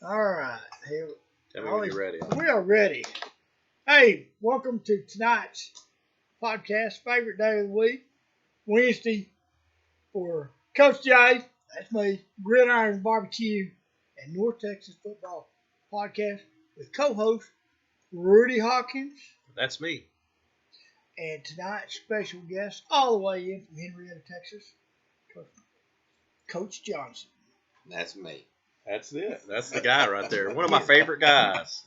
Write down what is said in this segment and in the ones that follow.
All right. Here, Tell me when you're ready. we are ready. Hey, welcome to tonight's podcast, favorite day of the week, Wednesday, for Coach Jay, that's me, Gridiron BBQ, and North Texas Football Podcast with co-host Rudy Hawkins. That's me. And tonight's special guest, all the way in from Henrietta, Texas, Coach Johnson. That's me. That's it. That's the guy right there. One of my favorite guys.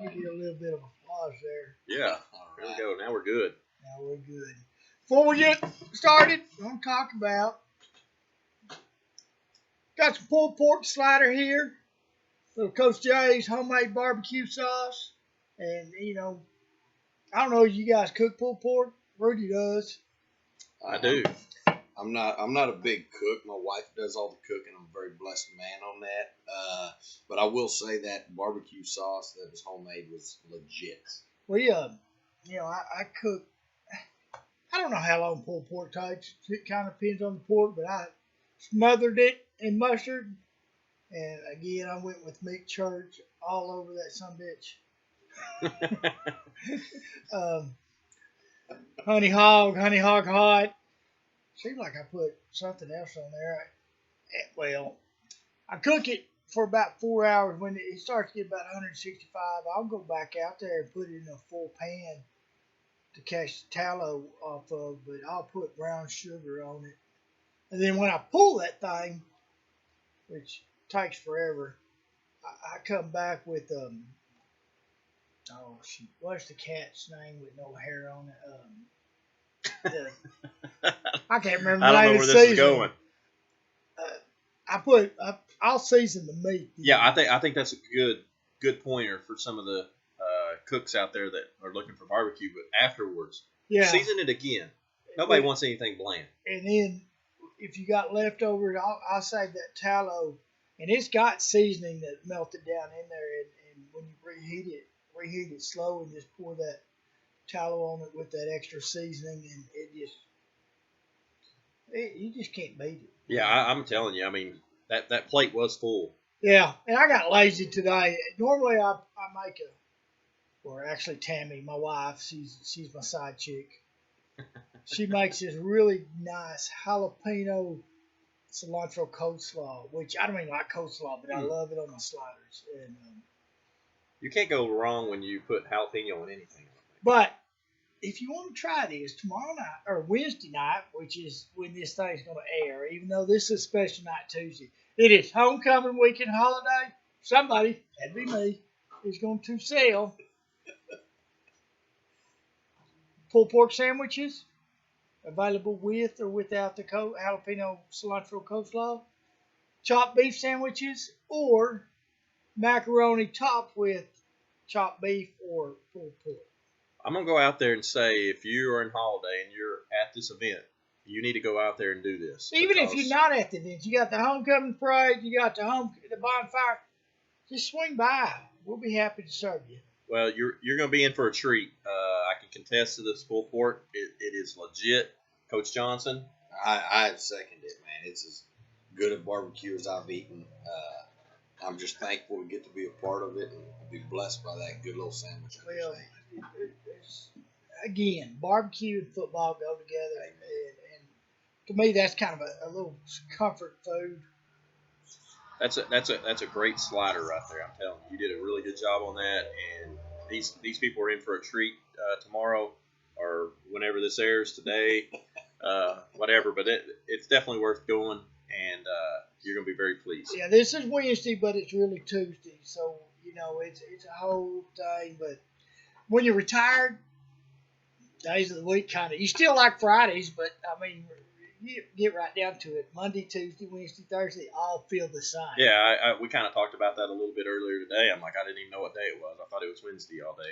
We get a little bit of applause there. Yeah. There we go. Now we're good. Now we're good. Before we get started, I'm going to talk about, got some pulled pork slider here, little Coach Jay's homemade barbecue sauce, and I don't know if you guys cook pulled pork. Rudy does. I do. I'm not a big cook. My wife does all the cooking. I'm a very blessed man on that. But I will say that barbecue sauce that was homemade was legit. We I cook. I don't know how long pulled pork takes. It kind of depends on the pork, but I smothered it in mustard, and again I went with meat church all over that sumbitch. Honey hog hot. Seems like I put something else on there. Well, I cook it for about 4 hours. When it starts to get about 165, I'll go back out there and put it in a full pan to catch the tallow off of, but I'll put brown sugar on it. And then when I pull that thing, which takes forever, I come back with, what's the cat's name with no hair on it? I can't remember. I don't know where this is going. I'll season the meat. Yeah, I think that's a good pointer for some of the cooks out there that are looking for barbecue. But afterwards, season it again. Nobody wants anything bland. And then if you got leftovers, I'll save that tallow, and it's got seasoning that melted down in there. And when you reheat it slow, and just pour that tallow on it with that extra seasoning, and you just can't beat it. Yeah, I'm telling you. I mean, that plate was full. Yeah, and I got lazy today. Normally I make actually Tammy, my wife, she's my side chick. She makes this really nice jalapeno cilantro coleslaw, which I don't even like coleslaw, but I love it on my sliders. And you can't go wrong when you put jalapeno on anything. But if you want to try this tomorrow night or Wednesday night, which is when this thing's going to air, even though this is special night Tuesday, it is homecoming weekend holiday. Somebody, that'd be me, is going to sell pulled pork sandwiches available with or without the jalapeno cilantro coleslaw, chopped beef sandwiches, or macaroni topped with chopped beef or pulled pork. I'm going to go out there and say if you are in Holiday and you're at this event, you need to go out there and do this. Even if you're not at the event, you got the homecoming parade, you got the bonfire, just swing by. We'll be happy to serve you. Well, you're going to be in for a treat. I can contest to this pulled pork. It is legit. Coach Johnson? I second it, man. It's as good a barbecue as I've eaten. I'm just thankful to get to be a part of it and be blessed by that good little sandwich. Well, again, barbecue and football go together, and to me, that's kind of a little comfort food. That's a great slider right there. I'm telling you, you did a really good job on that, and these people are in for a treat tomorrow or whenever this airs today, whatever. But it's definitely worth going, and you're gonna be very pleased. Yeah, this is Wednesday, but it's really Tuesday, so it's a whole thing, but. When you're retired, days of the week you still like Fridays, but I mean, you get right down to it. Monday, Tuesday, Wednesday, Thursday, all feel the same. Yeah, we kind of talked about that a little bit earlier today. I'm like, I didn't even know what day it was. I thought it was Wednesday all day,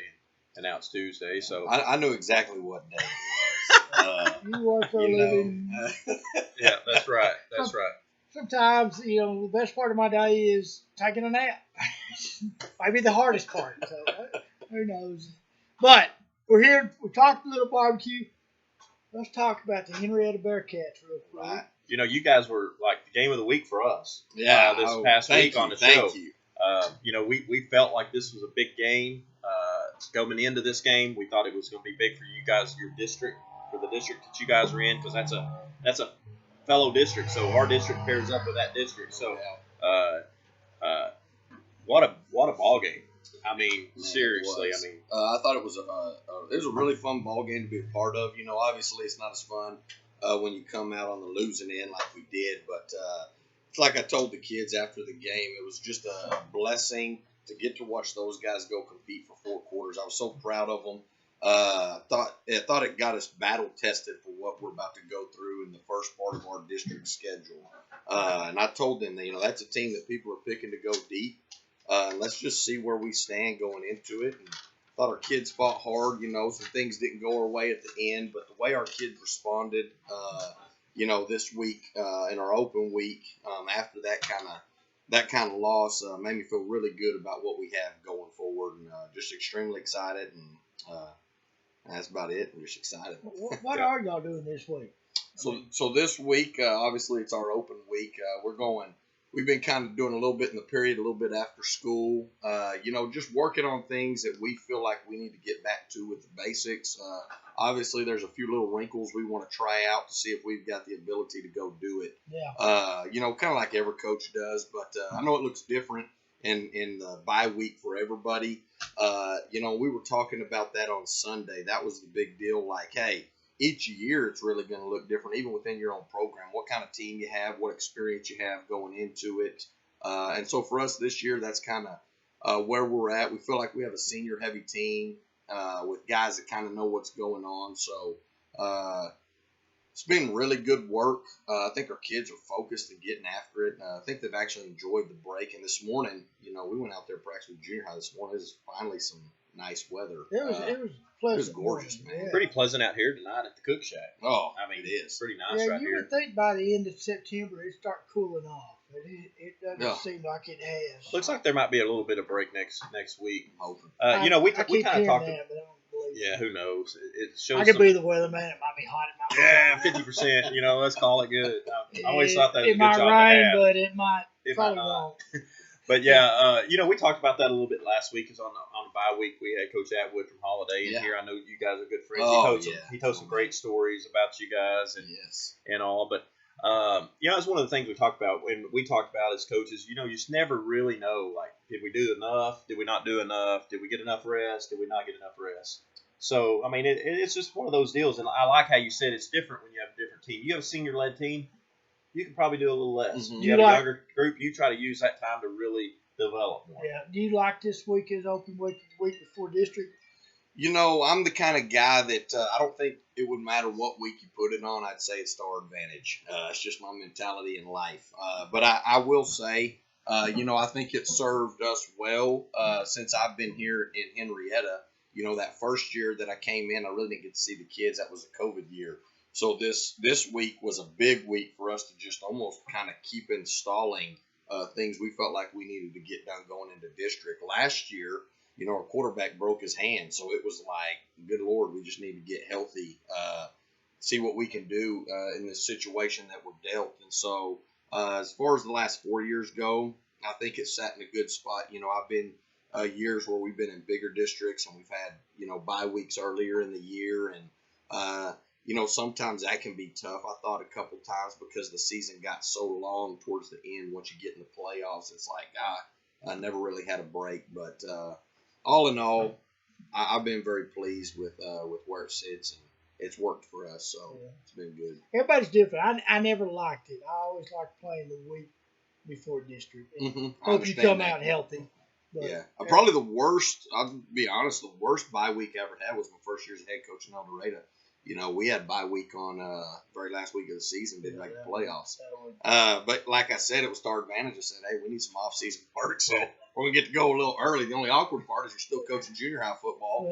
and now it's Tuesday. So I knew exactly what day it was. You work for a living. Yeah, that's right. That's right. Sometimes, the best part of my day is taking a nap. Maybe the hardest part. So who knows? But we're here. We talked a little barbecue. Let's talk about the Henrietta Bearcats real quick. Right. You guys were like the game of the week for us. Yeah. This past week on the show. Thank you. We felt like this was a big game. Going into this game, we thought it was going to be big for you guys, your district, for the district that you guys are in, because that's a fellow district. So our district pairs up with that district. So, what a ball game. I mean, man, seriously. I mean, I thought it was a really fun ball game to be a part of. Obviously it's not as fun when you come out on the losing end like we did, but it's like I told the kids after the game, it was just a blessing to get to watch those guys go compete for 4 quarters. I was so proud of them. Thought it got us battle tested for what we're about to go through in the first part of our district schedule. And I told them that that's a team that people are picking to go deep. Let's just see where we stand going into it. And thought our kids fought hard. Some things didn't go our way at the end, but the way our kids responded, this week in our open week after that kind of loss made me feel really good about what we have going forward, and just extremely excited. And that's about it. I'm just excited. What are y'all doing this week? So this week, obviously, it's our open week. We've been kind of doing a little bit in the period, a little bit after school, just working on things that we feel like we need to get back to with the basics. Obviously, there's a few little wrinkles we want to try out to see if we've got the ability to go do it. Yeah. Kind of like every coach does, but I know it looks different in the bye week for everybody. We were talking about that on Sunday. That was the big deal. Like, hey, each year it's really going to look different, even within your own program. What kind of team you have, what experience you have going into it. And so for us this year, that's kind of where we're at. We feel like we have a senior-heavy team with guys that kind of know what's going on. So it's been really good work. I think our kids are focused and getting after it. I think they've actually enjoyed the break. And this morning, we went out there practicing with junior high this morning. It was finally some nice weather. It was pleasant. It was gorgeous, man. Yeah. pretty pleasant out here tonight at the Cook Shack. Oh, I mean, it is pretty nice Yeah, right you here. would think by the end of September it start cooling off, but it doesn't seem like it has. Looks like there might be a little bit of break next week. I'm hoping. We I keep kind of hearing talked. that, but I don't believe it. Yeah, who knows? It shows. I could be the weatherman. It might be hot. It might be 50%. Let's call it good. I always thought that was a it good might job rain, to have. but it might. It probably might not. won't. But yeah, we talked about that a little bit last week. Because on the bye week we had Coach Atwood from Holiday in here. I know you guys are good friends. He told some great stories about you guys and all. But that's one of the things we talked about when we talked about as coaches. You just never really know. Like, did we do enough? Did we not do enough? Did we get enough rest? Did we not get enough rest? So I mean, it's just one of those deals. And I like how you said it's different when you have a different team. You have a senior-led team. You can probably do a little less. Mm-hmm. You have a younger group, you try to use that time to really develop more. Yeah. Do you like this week as open week before district? I'm the kind of guy that I don't think it would matter what week you put it on. I'd say it's to our advantage. It's just my mentality in life. But I will say, I think it served us well since I've been here in Henrietta. That first year that I came in, I really didn't get to see the kids. That was a COVID year. So this week was a big week for us to just almost kind of keep installing things we felt like we needed to get done going into district. Last year, our quarterback broke his hand, so it was like, good Lord, we just need to get healthy, see what we can do in this situation that we're dealt. And so as far as the last 4 years go, I think it's sat in a good spot. I've been years where we've been in bigger districts and we've had, bye weeks earlier in the year. And, sometimes that can be tough. I thought a couple times because the season got so long towards the end, once you get in the playoffs, it's like, I never really had a break. But all in all, I've been very pleased with where it sits, and it's worked for us. So it's been good. Everybody's different. I never liked it. I always liked playing the week before district. Hope you come out healthy. But, probably the worst, I'll be honest, the worst bye week I ever had was my first year as head coach in El Dorado. We had bye week on very last week of the season, didn't make the playoffs. But like I said, it was to our advantage. I said, hey, we need some off-season work, so we're going to get to go a little early. The only awkward part is you're still coaching junior high football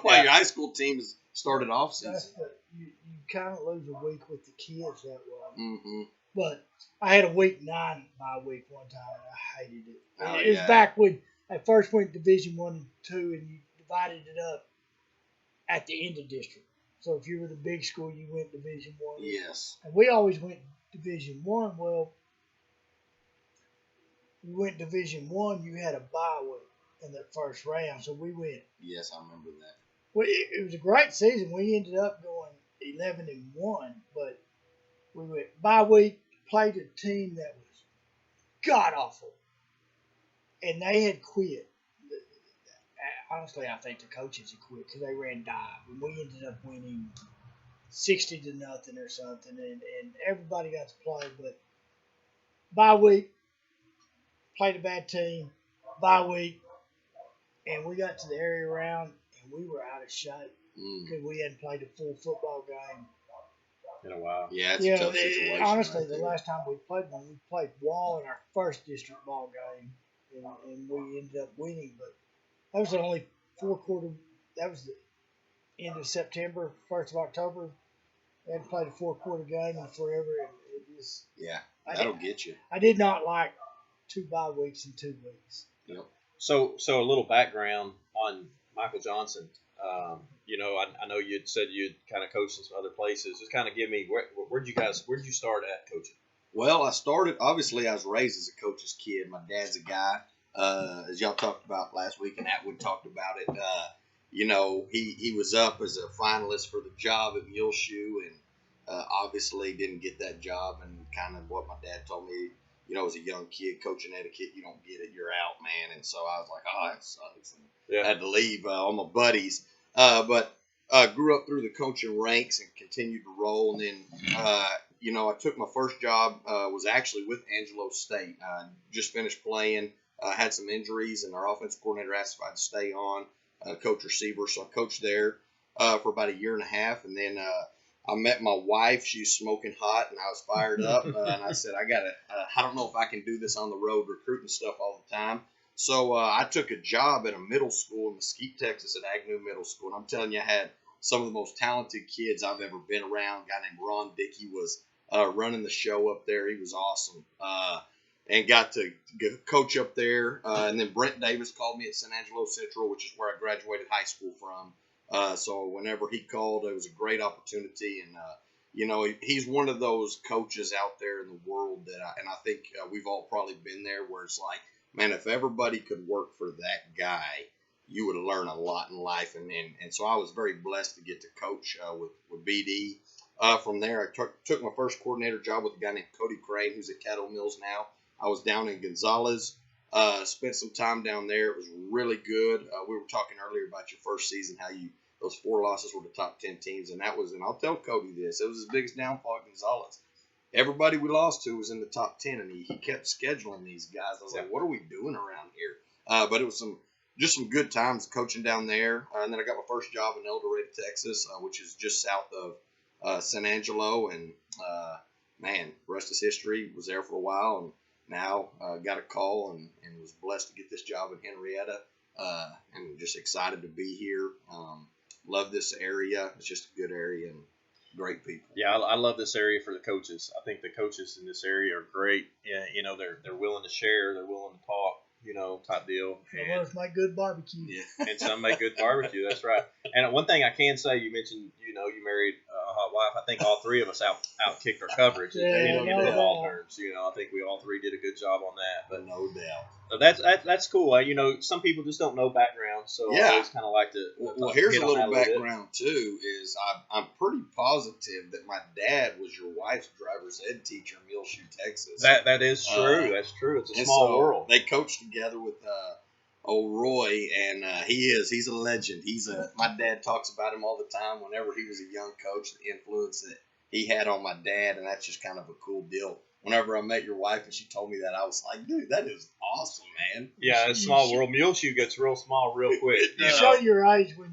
while your high school team has started off-season. You kind of lose a week with the kids that way. Mm-hmm. But I had a week 9 bye week one time, and I hated it. It was yeah. back when I first went Division 1 and 2, and you divided it up at the end of district. So if you were the big school, you went Division 1. Yes. And we always went Division 1. Well, you went Division One, you had a bye week in the first round. So we went. Yes, I remember that. Well, it was a great season. We ended up going 11-1, but we went bye week, played a team that was god awful, and they had quit. Honestly, I think the coaches had quit because they ran dive, and we ended up winning 60-0 or something, and everybody got to play. But bye week, played a bad team. Bye week, and we got to the area round, and we were out of shape because we hadn't played a full football game in a while. Yeah, it's a tough situation. Honestly, right the there. last time we played one, we played Wall in our first district ball game, and we ended up winning. But that was the only 4-quarter. That was the end of September, 1st of October. We hadn't played a 4-quarter game in forever, and it was. Yeah, that'll get you. I did not like 2 bye weeks in 2 weeks. Yep. So a little background on Michael Johnson. I know you'd said you'd kind of coached in some other places. Just kind of give me where'd you start at coaching? Well, I was raised as a coach's kid. My dad's a guy, as y'all talked about last week, and Atwood talked about it. He was up as a finalist for the job at Muleshoe, and obviously didn't get that job. And kind of what my dad told me, as a young kid, coaching etiquette, you don't get it, you're out, man. And so I was like, oh, that sucks. And I had to leave all my buddies. But grew up through the coaching ranks and continued to roll. And then, I took my first job, was actually with Angelo State. Just finished playing, had some injuries, and our offensive coordinator asked if I'd stay on, coach receiver. So I coached there for about a year and a half. And then I met my wife. She was smoking hot, and I was fired up. And I said, I don't know if I can do this on the road, recruiting stuff all the time. So I took a job at a middle school in Mesquite, Texas, at Agnew Middle School. And I'm telling you, I had some of the most talented kids I've ever been around. A guy named Ron Dickey was running the show up there. He was awesome. And got to coach up there. And then Brent Davis called me at San Angelo Central, which is where I graduated high school from. So whenever he called, it was a great opportunity. And, he's one of those coaches out there in the world that I think we've all probably been there, where it's like, man, if everybody could work for that guy, you would learn a lot in life. And so I was very blessed to get to coach with BD. From there, I took my first coordinator job with a guy named Cody Crane, who's at Cattle Mills now. I was down in Gonzales, spent some time down there. It was really good. We were talking earlier about your first season, how those 4 losses were the top 10 teams. And I'll tell Cody this, it was his biggest downfall at Gonzales. Everybody we lost to was in the top 10, and he kept scheduling these guys. I was like, what are we doing around here? But it was just some good times coaching down there. And then I got my first job in El Dorado, Texas, which is just south of San Angelo. And, man, the rest is history. Was there for a while, and now got a call and was blessed to get this job in Henrietta. And just excited to be here. Love this area. It's just a good area and great people. Yeah, I love this area for the coaches. I think the coaches in this area are great. Yeah, they're willing to share. They're willing to talk, type deal. Some of us make good barbecue. Yeah. And some make good barbecue. That's right. And one thing I can say, you mentioned, you married a hot wife. I think all 3 of us outkicked our coverage in football terms. I think we all 3 did a good job on that. But no doubt. So that's cool. Some people just don't know background, so I always kind of like to. Well, here's a little background too. Is I'm pretty positive that my dad was your wife's driver's ed teacher in Muleshoe, Texas. That is true. That's true. It's a small world. They coached together with old Roy, and he's a legend. My dad talks about him all the time. Whenever he was a young coach, the influence that he had on my dad, and that's just kind of a cool deal. Whenever I met your wife and she told me that, I was like, dude, that is awesome, man. Yeah, it's a small world. Muleshoe gets real small real quick. You show your age when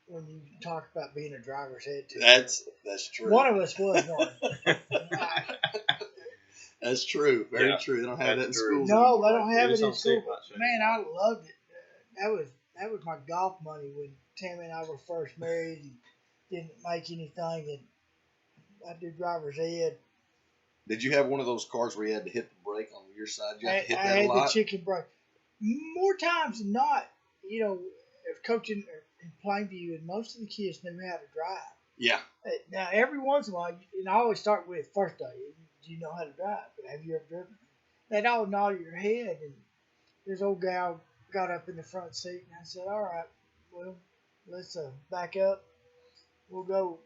you talk about being a driver's ed teacher. That's true. One of us was one. That's true. Very true. They don't have that in school. No, they don't have it in school. Much, man, I loved it. That was my golf money when Tammy and I were first married and didn't make anything, and I did driver's ed. Did you have one of those cars where you had to hit the brake on your side? You had to hit I that had a lot? the chicken brake. More times than not, coaching in Plainview, and most of the kids knew how to drive. Yeah. Now, every once in a while, and I always start with first day, do you know how to drive? But have you ever driven? they'd all nod your head. And this old gal got up in the front seat, and I said, "All right, well, let's back up. We'll go,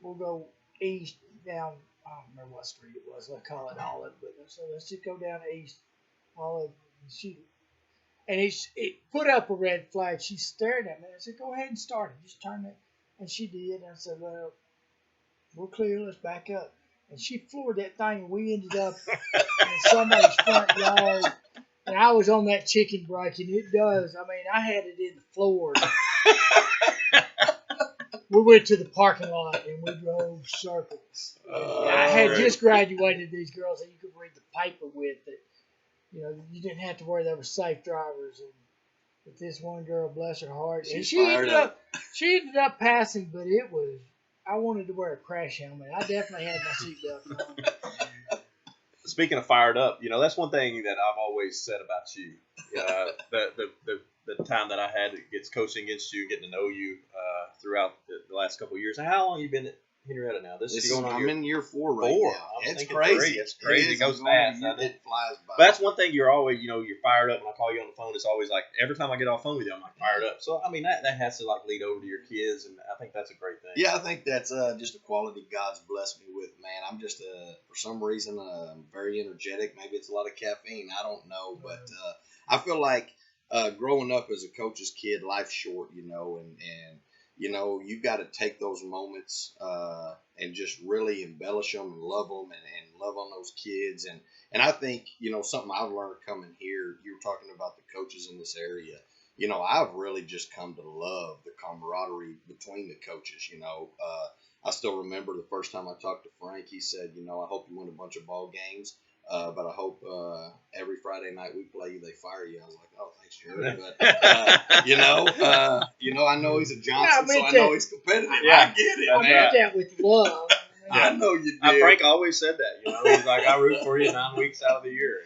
we'll go east down. I don't remember what street it was. I call it Olive, but so let's just go down east Olive." And it put up a red flag. She stared at me. I said, "Go ahead and start it. Just turn it." And she did. And I said, "Well, we're clear. Let's back up." And she floored that thing, and we ended up in somebody's front yard. And I was on that chicken brake, and it does. I mean, I had it in the floor. We went to the parking lot, and we drove circles. I had just graduated these girls that you could read the paper with. That you didn't have to worry they were safe drivers. And but this one girl, bless her heart, and she ended up passing, but it was. I wanted to wear a crash helmet. I definitely had my seatbelt on. Speaking of fired up, that's one thing that I've always said about you. The time that I had gets coaching against you, getting to know you throughout the last couple of years. How long have you been at Henrietta now? I'm in year 4 right now. It's crazy. It's crazy. It goes fast. It flies by. But that's one thing you're always, you're fired up. When I call you on the phone, it's always like every time I get off the phone with you, I'm like fired up. So I mean that has to lead over to your kids, and I think that's a great thing. Yeah, I think that's just a quality God's blessed me with, man. I'm just for some reason very energetic. Maybe it's a lot of caffeine. I don't know, but I feel like growing up as a coach's kid, life's short, and you got to take those moments and just really embellish them and love them and love on those kids. And I think, something I've learned coming here, you were talking about the coaches in this area. I've really just come to love the camaraderie between the coaches. I still remember the first time I talked to Frank, he said, I hope you win a bunch of ball games. But I hope every Friday night we play you, they fire you. I was like, oh, thanks, Jared. But I know he's a Johnson, so I know he's competitive. Yeah. I get it, I man. meant that with love. I know you did. Frank always said that. He's like, I root for you 9 weeks out of the year.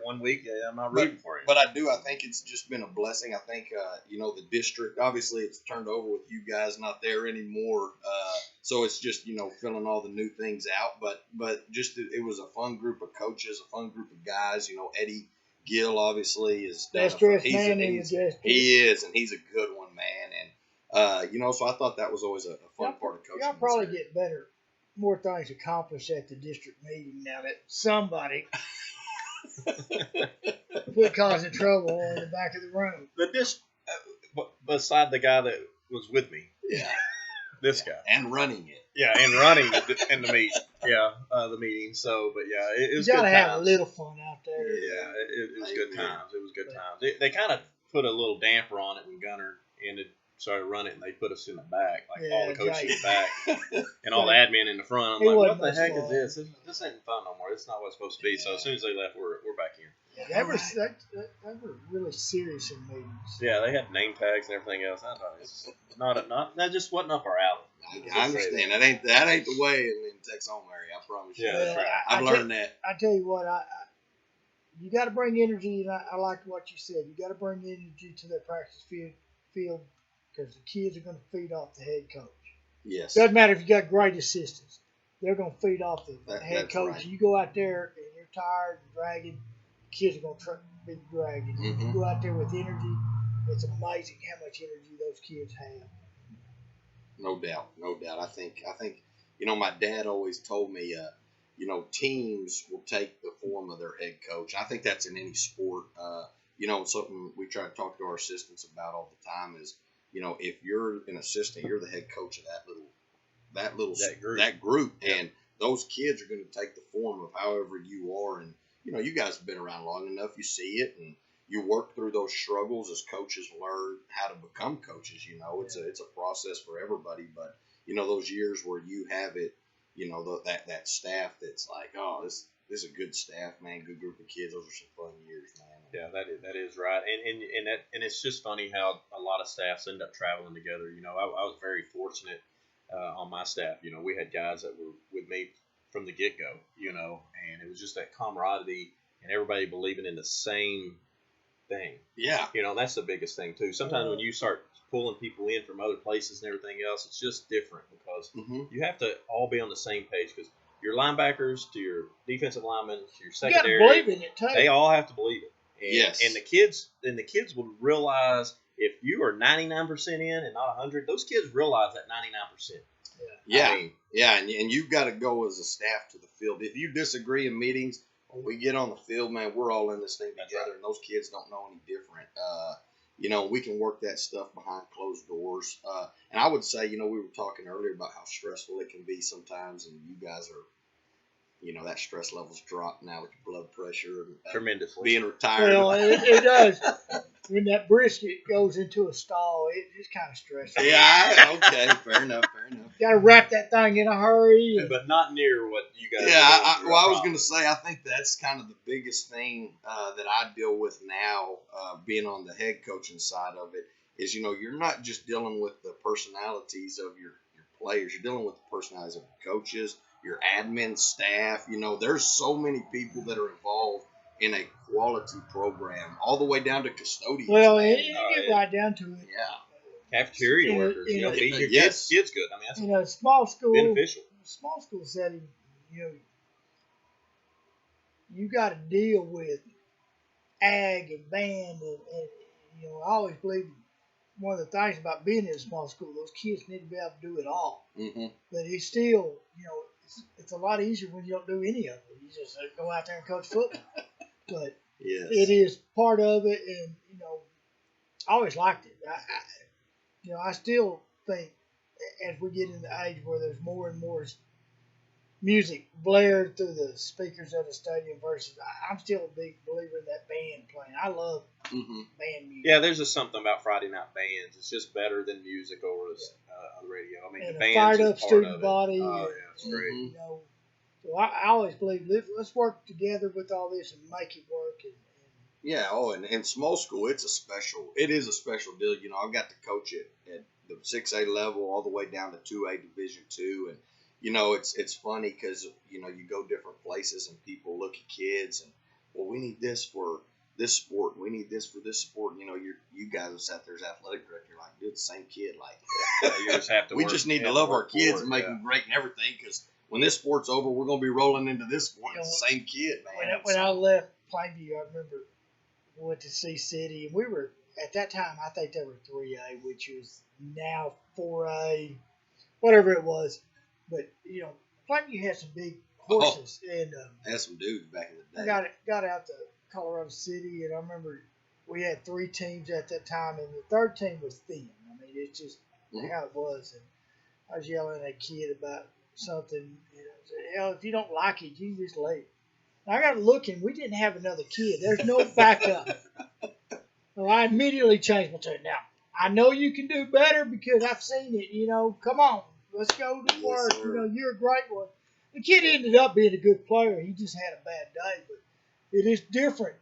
1 week, I'm not rooting for you. But I do. I think it's just been a blessing. I think, the district, obviously it's turned over with you guys not there anymore. So it's just, filling all the new things out. But just it was a fun group of coaches, a fun group of guys. Eddie Gill obviously is best dressed man in the district. He is, and he's a good one, man. And so I thought that was always a fun part of coaching. Y'all probably get more things accomplished at the district meeting now that somebody quit causing trouble in the back of the room. Beside the guy that was with me. Yeah. This guy. And running it. Yeah, and running in the meeting. Yeah, the meeting. So, but yeah, it was good times. You gotta have a little fun out there. Yeah, it was good times. It was good times. They kind of put a little damper on it when Gunner started running, and they put us in the back, like all the coaches in the back, and all the admin in the front. I'm like, what the heck is this? This ain't fun no more. This is not what it's supposed to be. So as soon as they left, we're back in. Yeah, they were really serious in meetings. Yeah, they had name tags and everything else. I thought it's that just wasn't up our alley. I understand. That ain't the way in Texohoma area. I promise you. Yeah, that's right. I've learned that. I tell you what, you got to bring energy, and I like what you said. You got to bring energy to that practice field because the kids are going to feed off the head coach. Yes. Doesn't matter if you got great assistants; they're going to feed off the head coach. Right. You go out there and you're tired and dragging. Kids are going to be dragging. Mm-hmm. You go out there with energy. It's amazing how much energy those kids have. No doubt. I think my dad always told me, teams will take the form of their head coach. I think that's in any sport. Something we try to talk to our assistants about all the time is, if you're an assistant, you're the head coach of that group, yeah. And those kids are going to take the form of however you are. And you guys have been around long enough. You see it, and you work through those struggles as coaches learn how to become coaches. It's a process for everybody, but those years where you have it, that staff that's like, oh, this is a good staff, man, good group of kids. Those are some fun years, man. Yeah, that is right, and it's just funny how a lot of staffs end up traveling together. I was very fortunate on my staff. We had guys that were with me from the get-go, and it was just that camaraderie and everybody believing in the same thing. Yeah. That's the biggest thing too. Sometimes when you start pulling people in from other places and everything else, it's just different because you have to all be on the same page because your linebackers to your defensive linemen to your You got to secondary. believe in it too. They all have to believe it. And, Yes. And the kids will realize if you are 99% in and not 100, those kids realize that 99%. Yeah. I mean, yeah, and you've got to go as a staff to the field. If you disagree in meetings, when we get on the field, man, we're all in this thing together, and those kids don't know any different. We can work that stuff behind closed doors. And I would say, we were talking earlier about how stressful it can be sometimes, and you guys are, that stress level's dropped now with your blood pressure and tremendously. being retired. Well, it does. When that brisket goes into a stall, it's kind of stressful. Yeah, okay, fair enough. Got to wrap that thing in a hurry. But not near what you guys Yeah, are I was going to say, I think that's kind of the biggest thing that I deal with now, being on the head coaching side of it, is, you're not just dealing with the personalities of your players. You're dealing with the personalities of your coaches, your admin staff. There's so many people that are involved in a quality program, all the way down to custodians. Well, you get right down to it. Yeah. Cafeteria workers, feeding your kids good. I mean, that's in a small school, beneficial. Small school setting, you got to deal with ag and band, and I always believe one of the things about being in a small school, those kids need to be able to do it all. Mm-hmm. But it's still, it's a lot easier when you don't do any of it. You just go out there and coach football. But yes. It is part of it, and I always liked it. I still think as we get in the age where there's more and more music blared through the speakers of the stadium versus, I'm still a big believer in that band playing. I love band music. Yeah, there's just something about Friday night bands. It's just better than music over on the radio. I mean, and the a bands fired are up part student of it. body. Oh, yeah, it's great. So I always believe let's work together with all this and make it work. Yeah, and small school, it is a special deal. I've got to coach it at the 6A level all the way down to 2A Division II, and it's funny because you go different places and people look at kids and, well, we need this for this sport, we need this for this sport. You guys have sat there as athletic director, you're like, dude, the same kid, like you just have to. We just need to love our kids and make them great and everything, because when this sport's over, we're going to be rolling into this sport. It's the same kid, man. When I left Plainview, I remember we went to Sea City, and we were, at that time, I think they were 3A, which is now 4A, whatever it was. But, Plainview had some big horses. And had some dudes back in the day. I got out to Colorado City, and I remember we had 3 teams at that time, and the third team was thin. I mean, it's just how it was. And I was yelling at a kid about something. Said, hell, if you don't like it, you can just leave. And I got looking. We didn't have another kid. There's no backup. So I immediately changed my tune. Now, I know you can do better because I've seen it. Come on. Let's go to work. You're a great one. The kid ended up being a good player. He just had a bad day. But it is different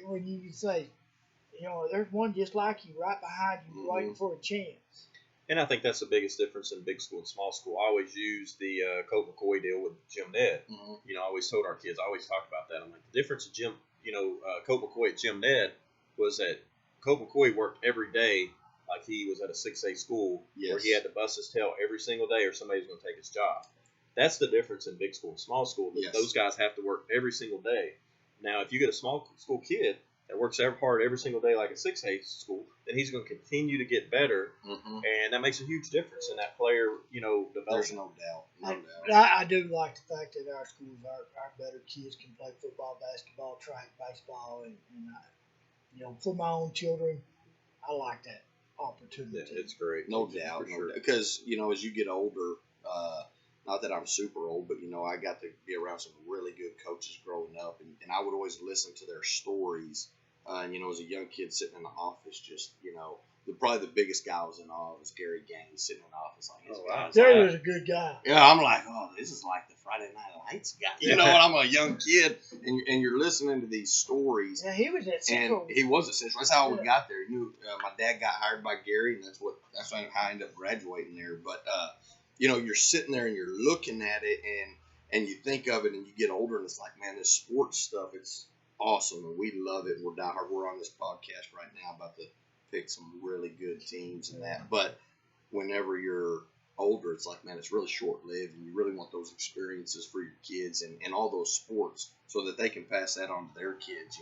when you say, there's one just like you right behind you waiting for a chance. And I think that's the biggest difference in big school and small school. I always use the Colt McCoy deal with Jim Ned. I always told our kids, I always talk about that. I'm like, the difference of Colt McCoy and Jim Ned was that Colt McCoy worked every day like he was at a 6A school where he had to bust his tail every single day or somebody's going to take his job. That's the difference in big school and small school. Those guys have to work every single day. Now, if you get a small school kid that works hard every single day like a 6A school, then he's going to continue to get better, and that makes a huge difference in that player, development. There's no doubt. I do like the fact that our schools, our better kids can play football, basketball, track, baseball, and for my own children, I like that opportunity. It's great. No doubt. For sure. Because, as you get older, not that I'm super old, but, I got to be around some really good coaches growing up, and I would always listen to their stories. And, as a young kid sitting in the office, just, probably the biggest guy I was in awe of was Gary Gaines sitting in the office. Like, Gary was a good guy. Yeah, I'm like, this is like the Friday Night Lights guy. When I'm a young kid, and you're listening to these stories. Yeah, he was at Central. And he was at Central. That's how we got there. My dad got hired by Gary, and that's how I ended up graduating there. But, you're sitting there and you're looking at it, and you think of it, and you get older, and it's like, man, this sports stuff, it's awesome, and we love it. We're on this podcast right now about to pick some really good teams and that. But whenever you're older, it's like, man, it's really short lived, and you really want those experiences for your kids and all those sports so that they can pass that on to their kids.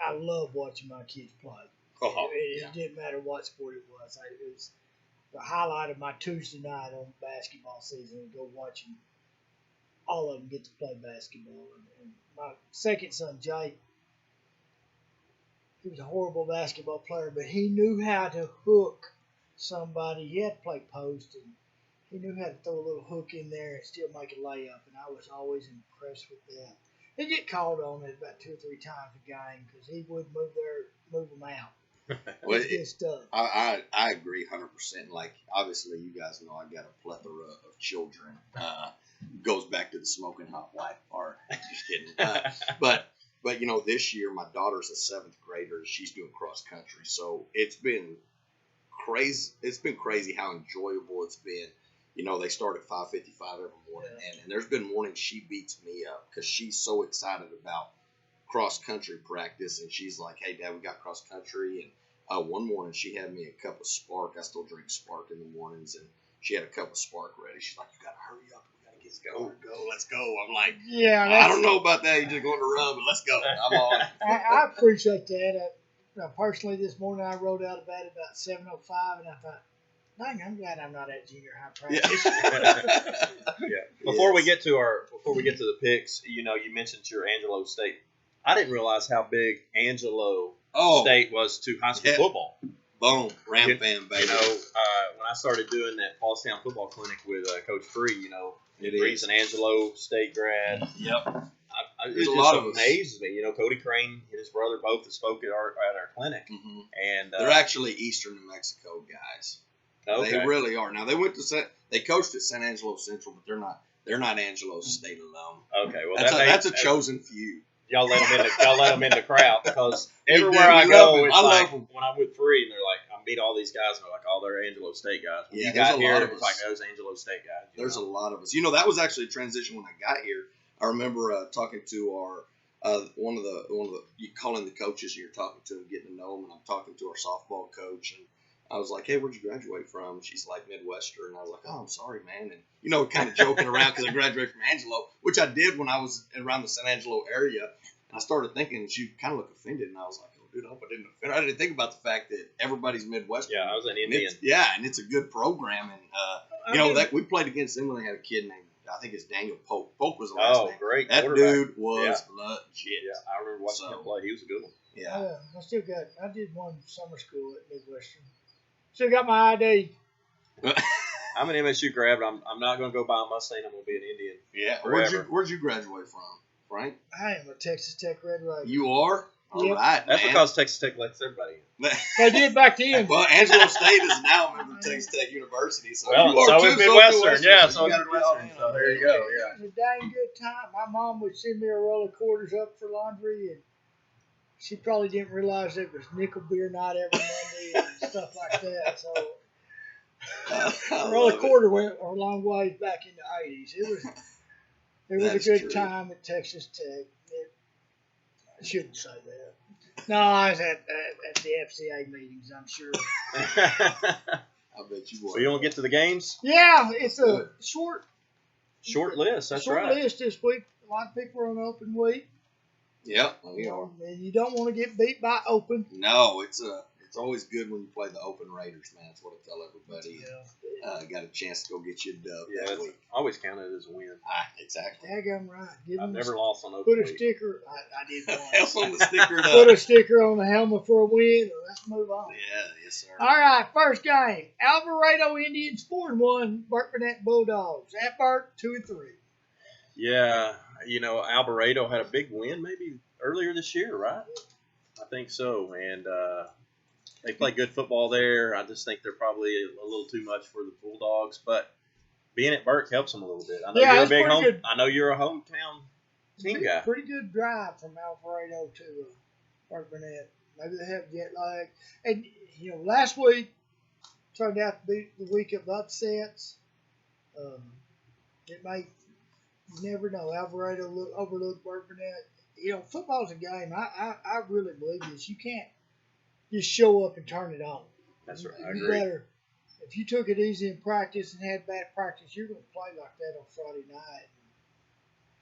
I love watching my kids play. It didn't matter what sport it was. It was the highlight of my Tuesday night on basketball season. And go watching all of them get to play basketball. And my second son, Jake, he was a horrible basketball player, but he knew how to hook somebody. He had to play post, and he knew how to throw a little hook in there and still make a layup, and I was always impressed with that. He'd get called on it about 2 or 3 times a game because he would move them out. Well, Good stuff. I agree 100%. Like, obviously, you guys know I got a plethora of children. Goes back to the smoking hot wife part. Just kidding. But this year my daughter's a 7th grader. And she's doing cross country, so it's been crazy. It's been crazy how enjoyable it's been. They start at 5:55 every morning, and there's been mornings she beats me up because she's so excited about cross country practice, and she's like, "Hey, Dad, we got cross country." And one morning she had me a cup of Spark. I still drink Spark in the mornings, and she had a cup of Spark ready. She's like, "You gotta hurry up. We gotta get go. Let's go." I'm like, Yeah, I don't know about that. You're just going to run, but let's go. I'm on it. I appreciate that. Personally, this morning I rolled out of bed about 7:05, and I thought, dang, I'm glad I'm not at junior high practice. Yeah. Before we get to the picks, you mentioned your Angelo State. I didn't realize how big Angelo State was to high school football. Boom, Ram fan, baby. When I started doing that Paulstown football clinic with Coach Free, he's an Angelo State grad. Yep. It just amazes me. Cody Crane and his brother both spoke at our clinic, and they're actually Eastern New Mexico guys. Okay. They really are. Now they coached at San Angelo Central, but they're not Angelo State alum. Okay, well that's a chosen few. Y'all let them in the crowd because everywhere I go, it's like when I'm with Free, and they're like, I meet all these guys, and they're like, they're Angelo State guys. When you got here, it was like those Angelo State guys. There's a lot of us. That was actually a transition when I got here. I remember talking to our one of the you calling the coaches, and you're talking to them, getting to know them, and I'm talking to our softball coach, and I was like, "Hey, where'd you graduate from?" She's like, "Midwestern." And I was like, "Oh, I'm sorry, man." And kind of joking around because I graduated from Angelo, which I did when I was around the San Angelo area. And I started thinking she kind of looked offended, and I was like, "Oh, dude, I hope I didn't offend her." I didn't think about the fact that everybody's Midwestern. Yeah, I was an Indian. And it's a good program, and that we played against them when they had a kid named, I think it's Daniel Polk. Polk was the last name. Great. That dude was legit. Yeah, I remember watching him play. He was a good one. Yeah. I did one summer school at Midwestern. Still got my ID. I'm an MSU grad, but I'm not going to go buy a Mustang. I'm going to be an Indian. Yeah. Where'd you graduate from, Frank? I am a Texas Tech Red Raider. You are? All Yep. right, That's man. because Texas Tech lets everybody in. They did back then. Well, Angelo State is now a member of Texas Tech University. So so is Midwestern. Yeah, so is Midwestern. So there you go. Yeah. It was a dang good time. My mom would send me a roll of quarters up for laundry, and she probably didn't realize it was nickel beer night every Monday and stuff like that. So a roll of quarter went a long ways back in the 80s. It was a good time at Texas Tech. I shouldn't say that. No, I was at the FCA meetings, I'm sure. I bet you were. So you don't get to the games? Yeah, it's a short list. That's short right. list this week. A lot of people are on open week. Yep, we are. And you don't want to get beat by open. No, it's always good when you play the open Raiders, man. That's what I tell everybody. Got a chance to go get you a dub that week. I always count it as a win. Exactly. Daggum right. I've never lost on open Put a week. sticker. I did one. Else on the sticker. Put a sticker on the helmet for a win. Let's move on. Yeah, yes, sir. All right, first game. Alvarado Indians 4-1. Burt Burnett Bulldogs. At Burt 2-3. Yeah, Alvarado had a big win maybe earlier this year, right? I think so, and they play good football there. I just think they're probably a little too much for the Bulldogs, but being at Burke helps them a little bit. I know you're a big home. I know you're a hometown team guy. Pretty good drive from Alvarado to Burt Burnett. Maybe they have jet lag, and last week turned out to be the week of upsets. You never know. Alvarado overlooked Burt Burnett. Football's a game. I really believe this. You can't just show up and turn it on. That's right. You better If you took it easy in practice and had bad practice, you're going to play like that on Friday night.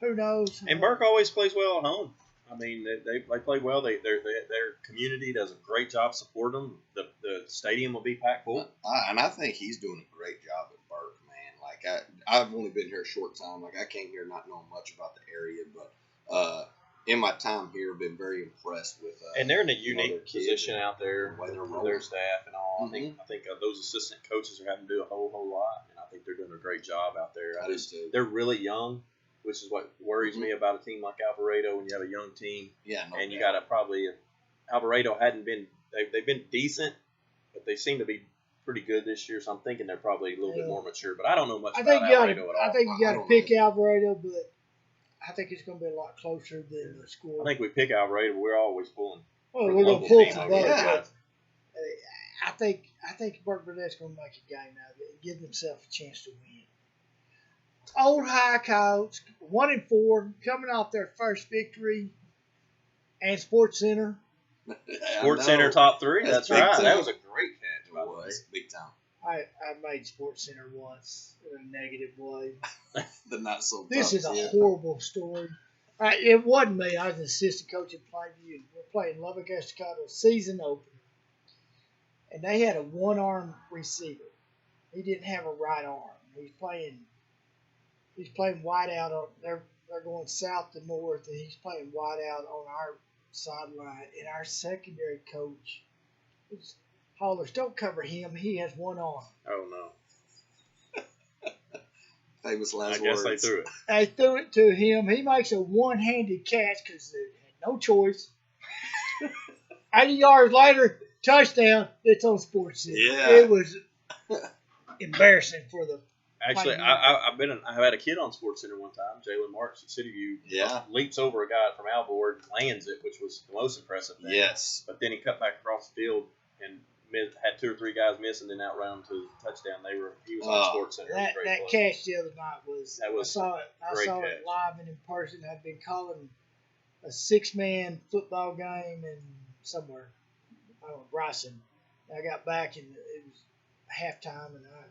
Who knows? And Burke always plays well at home. I mean, they play well. Their community does a great job supporting them. The stadium will be packed full. And I think he's doing a great job at Burke, man. Like I've only been here a short time. Like I came here not knowing much about the area, but in my time here, I've been very impressed with. And they're in a unique position out there with their staff and all. Mm-hmm. I think those assistant coaches are having to do a whole lot, and I think they're doing a great job out there. They're really young, which is what worries me about a team like Alvarado when you have a young team. Yeah, and you got to probably Alvarado hadn't been they've been decent, but they seem to be pretty good this year. So I'm thinking they're probably a little bit more mature. But I don't know much about Alvarado at all. I think you got to pick Alvarado, but I think it's going to be a lot closer than the score. I think we pick Alvarado, but we're always pulling. Oh, we're going to pull team for over both. there. I think Burke Burnett's going to make a game out of it and give themselves a chance to win. Old High Coyotes, 1-4, coming off their first victory, and Sports Center. Sports Center top 3. That's right. Time. That was a great catch. By the way, big time. I made Sports Center once in a negative way. The not so. This is a horrible story. It wasn't me. I was an assistant coach at Plainview. We're playing Lubbock Estacado season opener, and they had a one-arm receiver. He didn't have a right arm. He's playing wide out. They're going south to north, and he's playing wide out on our sideline. And our secondary coach hollers, "Don't cover him. He has one arm." Oh no! Famous last words. I guess they threw it. They threw it to him. He makes a one-handed catch because they had no choice. 80 yards later, touchdown. It's on Sports Center. Yeah. It was embarrassing for the. Actually, I had a kid on Sports Center one time. Jalen Marks at City View. Yeah. Leaps over a guy from Alvord, lands it, which was the most impressive thing. Yes. But then he cut back across the field and had 2 or 3 guys miss, and then outran to the touchdown. He was on Sports Center. That catch the other night was. I saw it live and in person. I'd been calling a 6-man football game in somewhere. I don't know, Bryson. And I got back and it was halftime, and I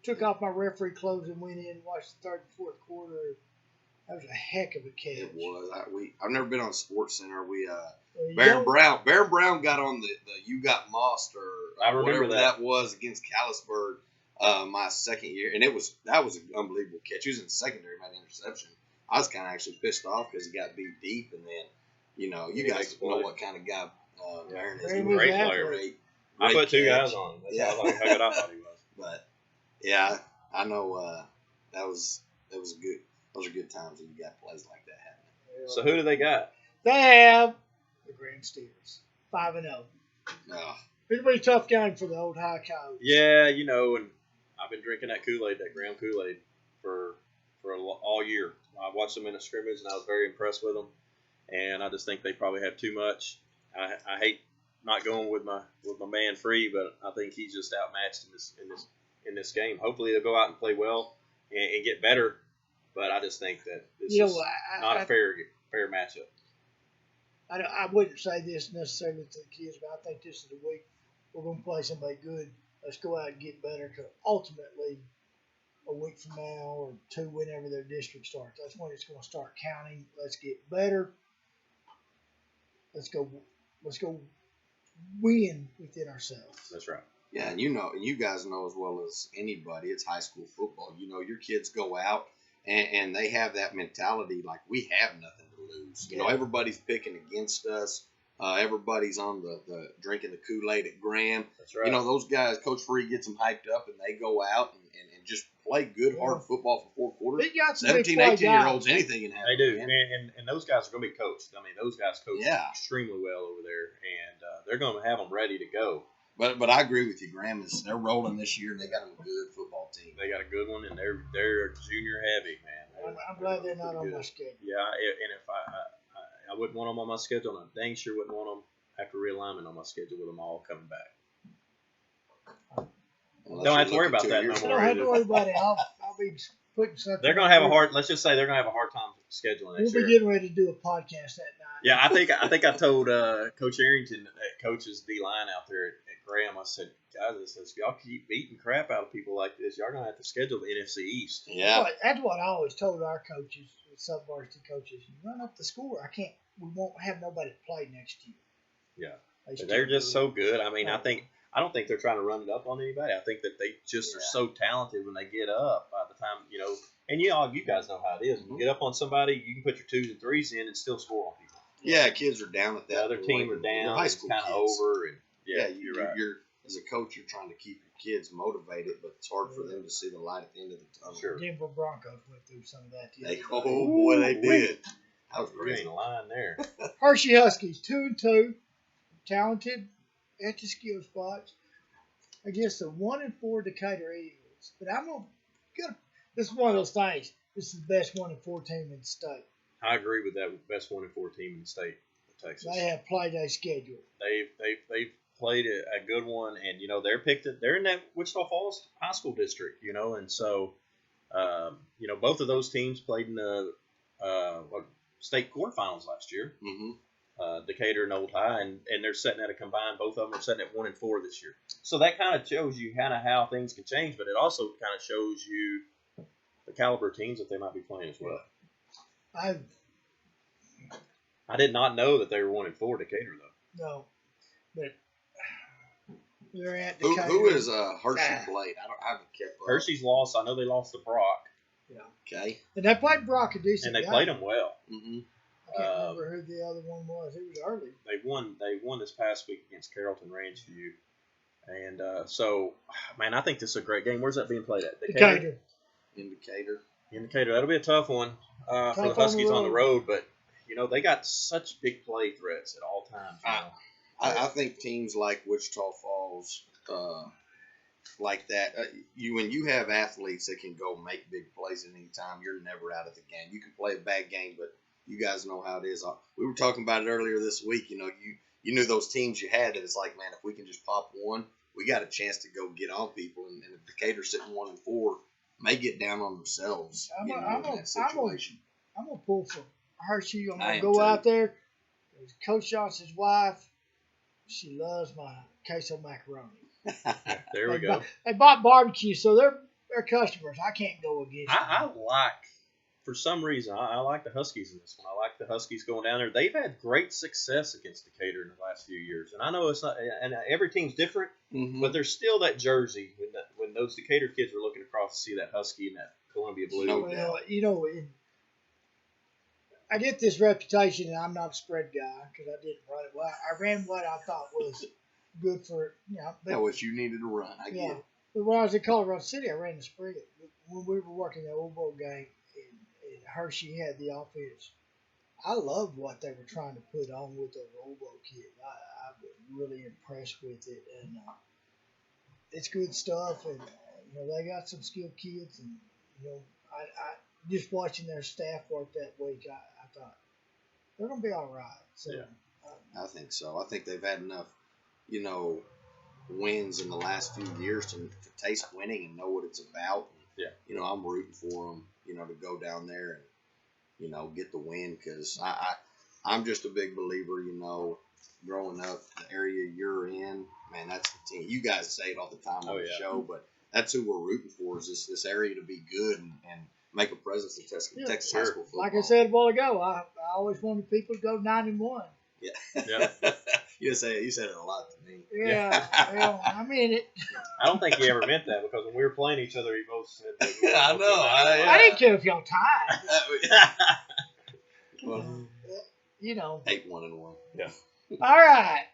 took off my referee clothes and went in and watched the third and fourth quarter. That was a heck of a catch. It was. I've never been on Sports Center. Baron Brown got on the You Got Mossed or whatever that was against Callisburg my second year, and that was an unbelievable catch. He was in the secondary, made an interception. I was kind of actually pissed off because he got beat deep, and then you guys know what kind of guy Baron is. Great player. I put 2 guys on him. That's how good I thought he was. But yeah, I know that was good. Those are good times when you got plays like that happening. So who do they got? They have the Grand Steers, 5-0. Oh. It's a pretty tough game for the Old High Coyotes. Yeah, and I've been drinking that Kool-Aid, that Graham Kool-Aid, for all year. I watched them in a scrimmage, and I was very impressed with them. And I just think they probably have too much. I hate not going with my man Free, but I think he's just outmatched in this game. Hopefully they'll go out and play well and get better. But I just think that this is not a fair matchup. I wouldn't say this necessarily to the kids, but I think this is the week we're going to play somebody good. Let's go out and get better, because ultimately a week from now or 2, whenever their district starts, that's when it's going to start counting. Let's get better. Let's go win within ourselves. That's right. Yeah, and you guys know as well as anybody, it's high school football. Your kids go out and they have that mentality like we have nothing to lose. Everybody's picking against us. Everybody's on the drinking the Kool-Aid at Graham. That's right. Those guys, Coach Free gets them hyped up, and they go out and just play good, hard football for 4 quarters. 17, 18-year-olds, anything can happen. They do. And those guys are going to be coached. I mean, those guys coach extremely well over there, and they're going to have them ready to go. But I agree with you. Graham they're rolling this year, and they got a good football team. They got a good one, and they're junior heavy, man. I'm glad they're not on my schedule. Yeah, and if I wouldn't want them on my schedule, and I dang sure wouldn't want them after realignment on my schedule with them all coming back. Don't have to worry about that no more. Don't have to worry about it. I'll be putting something. They're going to have a hard. Let's just say they're going to have a hard time scheduling next year. We'll be getting ready to do a podcast that night. Yeah, I think I told Coach Arrington that coaches D line out there at Graham. I said, guys, if y'all keep beating crap out of people like this, y'all gonna have to schedule the NFC East. Yeah. That's what I always told our coaches, sub-varsity coaches. You run up the score. We won't have nobody to play next year. Yeah, they're just so good. I mean, I don't think they're trying to run it up on anybody. I think that they just are so talented when they get up. By the time and you guys know how it is. When you get up on somebody, you can put your 2s and 3s in and still score on people. Yeah, kids are down at that. The other team are down. High school kind of over, and you're right. You're as a coach, you're trying to keep your kids motivated, but it's hard for them to see the light at the end of the tunnel. Sure. Denver Broncos went through some of that. They did. That was great. In line there. Hershey Huskies 2-2, talented at the skill spots against the 1-4 Decatur Eagles. But this is one of those things. This is the best 1-4 team in the state. I agree with that. Best 1-4 team in the state of Texas. They have played a schedule. They've played a good one, and they're in that Wichita Falls high school district, and so both of those teams played in the state quarterfinals last year. Mm-hmm. Decatur and Old High, and they're sitting at a combined. Both of them are sitting at 1-4 this year. So that kind of shows you kind of how things can change, but it also kind of shows you the caliber of teams that they might be playing as well. I did not know that they were 1-4 Decatur though. No, but they're at Decatur. Who is Hershey played? I haven't kept up. Hershey's lost. I know they lost to Brock. Yeah. Okay. And they played Brock a decent and they played them well. Mm-hmm. I can't remember who the other one was. It was early. They won this past week against Carrollton Ranchview. And I think this is a great game. Where's that being played at? Decatur. In Decatur. That'll be a tough one for the Huskies on the road. But, they got such big play threats at all times. I think teams like Wichita Falls, like that, when you have athletes that can go make big plays at any time, you're never out of the game. You can play a bad game, but you guys know how it is. We were talking about it earlier this week. You knew those teams you had that it's like, man, if we can just pop one, we got a chance to go get on people. And if Decatur sitting 1-4, may get down on themselves in that situation. I'm going to pull for Hershey. I'm going to go out there. Coach Johnson's wife, she loves my queso macaroni. There we go. They bought barbecue, so they're customers. I can't go against them. For some reason, I like the Huskies in this one. I like the Huskies going down there. They've had great success against Decatur in the last few years. And I know it's not, and every team's different, but there's still that jersey when those Decatur kids were looking across to see that Husky and that Columbia blue. Well, I get this reputation, and I'm not a spread guy because I didn't run it. Well, I ran what I thought was good for, what you needed to run. I get it. But when I was in Colorado City, I ran the spread. When we were working the Old Bowl game, and Hershey had the offense. I loved what they were trying to put on with those Old Bowl kids. I was really impressed with it, and it's good stuff. And they got some skilled kids, and I just watching their staff work that week, I thought they're gonna be all right. So I think so. I think they've had enough, wins in the last few years to taste winning and know what it's about. And, I'm rooting for them, to go down there and, get the win because I'm just a big believer, growing up, the area you're in, man, that's the team. You guys say it all the time on the show, but that's who we're rooting for is this area to be good and make a presence in Texas high school football. Like I said a while ago, I always wanted people to go 9-1. Yeah. You said it a lot to me. Yeah, well, I mean it. I don't think he ever meant that because when we were playing each other, he both said that. I know. I didn't care if y'all tied. Well, 8-1-1. Yeah. All right.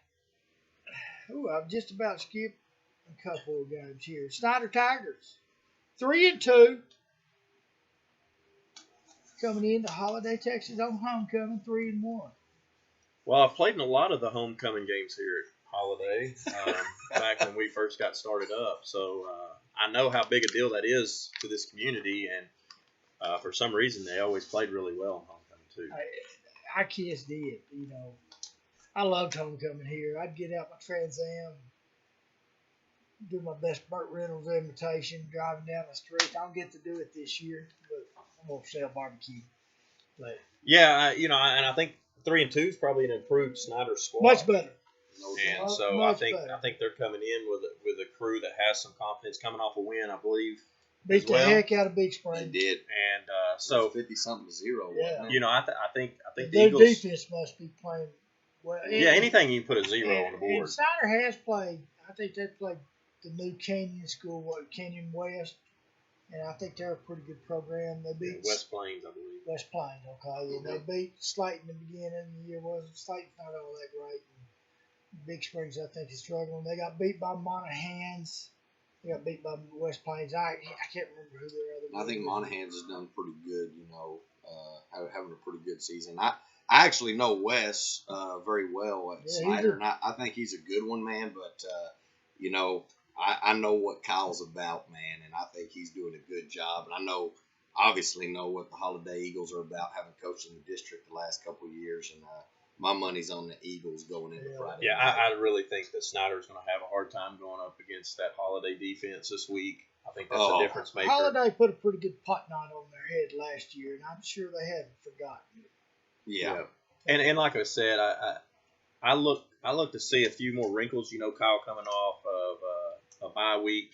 Ooh, I've just about skipped a couple of games here. Snyder Tigers, 3-2. Coming into Holiday, Texas on homecoming, 3-1. Well, I've played in a lot of the homecoming games here at Holiday back when we first got started up. So I know how big a deal that is to this community, and for some reason they always played really well in homecoming too. Our kids did, I loved homecoming here. I'd get out my Trans Am, do my best Burt Reynolds imitation, driving down the street. I don't get to do it this year, but I'm going to sell barbecue. But yeah, and I think 3-2 is probably an improved Snyder squad. Much better. No And doubt. so Much I better. think they're coming in with a crew that has some confidence, coming off a win, I believe. Beat as well. the heck out of Big They Spring. did. And so 50-something to 0. Yeah. Wasn't it? you know, I think the Their Eagles. defense must be playing well. Yeah, anything you can put a 0 on the And board. Snyder has played. I think they played the new Canyon School, Canyon West, and I think they're a pretty good program. They beat West Plains, I believe. West Plains, okay. And they beat Slayton in the beginning of the year. Slayton's not all that great. And Big Springs, I think, is struggling. They got beat by Monahans. They got beat by West Plains. I can't remember who their other. I think Monahans has done pretty good. Having a pretty good season. I actually know Wes very well at Snyder, and I think he's a good one, man. But I know what Kyle's about, man, and I think he's doing a good job. And I obviously know what the Holiday Eagles are about, having coached in the district the last couple of years, and my money's on the Eagles going into Friday. Yeah, I really think that Snyder's going to have a hard time going up against that Holiday defense this week. I think that's a difference maker. Holiday put a pretty good pot knot on their head last year, and I'm sure they haven't forgotten it. Yeah. And like I said, I look to see a few more wrinkles. Kyle coming off of a bye week.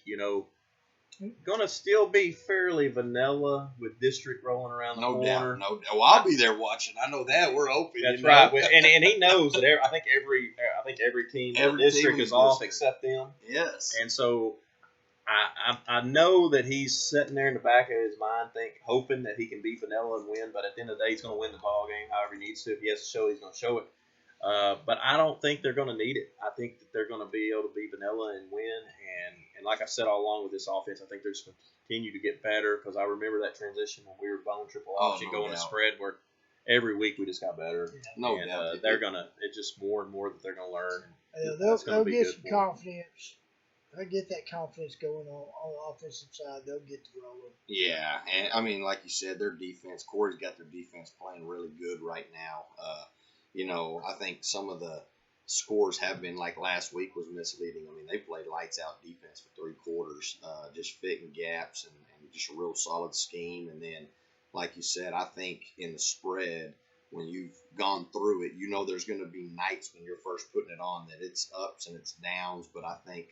Going to still be fairly vanilla with district rolling around the corner. No doubt. Well, I'll be there watching. I know that. We're open. That's right. And he knows that. I think every team in the district is off except them. Yes. And so I know that he's sitting there in the back of his mind, hoping that he can beat vanilla and win. But at the end of the day, he's going to win the ball game however he needs to. If he has to show, he's going to show it. But I don't think they're going to need it. I think that they're going to be able to be vanilla and win. And like I said all along with this offense, I think they're just going to continue to get better because I remember that transition when we were bone triple option going to spread where every week we just got better. Yeah. No doubt. They're going to – it's just more and more that they're going to learn. They'll get some confidence. They get that confidence going on the offensive side. They'll get to rolling. Yeah, and I mean, like you said, their defense. Corey's got their defense playing really good right now. I think some of the scores have been, like last week was misleading. I mean, they played lights out defense for 3 quarters, just fitting gaps and just a real solid scheme. And then, like you said, I think in the spread, when you've gone through it, there's going to be nights when you're first putting it on that it's ups and it's downs. But I think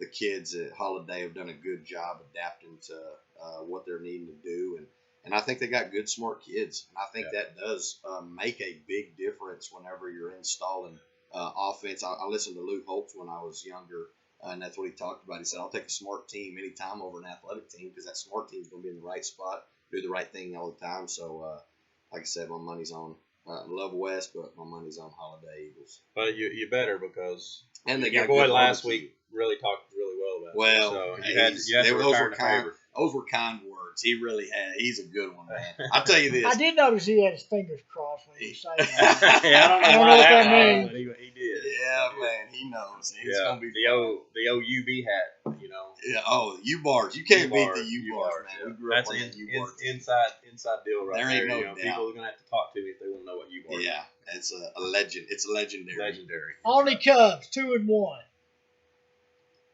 the kids at Holiday have done a good job adapting to what they're needing to do. And I think they got good, smart kids. And I think that does make a big difference whenever you're installing offense. I listened to Lou Holtz when I was younger, and that's what he talked about. He said, I'll take a smart team anytime over an athletic team because that smart team is going to be in the right spot, do the right thing all the time. So, like I said, my money's on Love West, but my money's on Holiday Eagles. But you better because and they your got boy good last barbecue. week really talked really well about it. Well, So you had to return the favor. Those were kind words. He really had. He's a good one, man. I'll tell you this. I did notice he had his fingers crossed when he was saying that. Yeah, I don't know what that was, means. but he did. Yeah, man, he knows. It's gonna be the old UB hat, Yeah. Oh, U-bars. You can't beat the U-bars, U-bars, man. yeah. We grew up That's on the U-bars. inside deal right There ain't no there. doubt. People are gonna have to talk to me if they want to know what U-bars. Yeah, it's a legend. It's legendary. Legendary. Only Cubs 2-1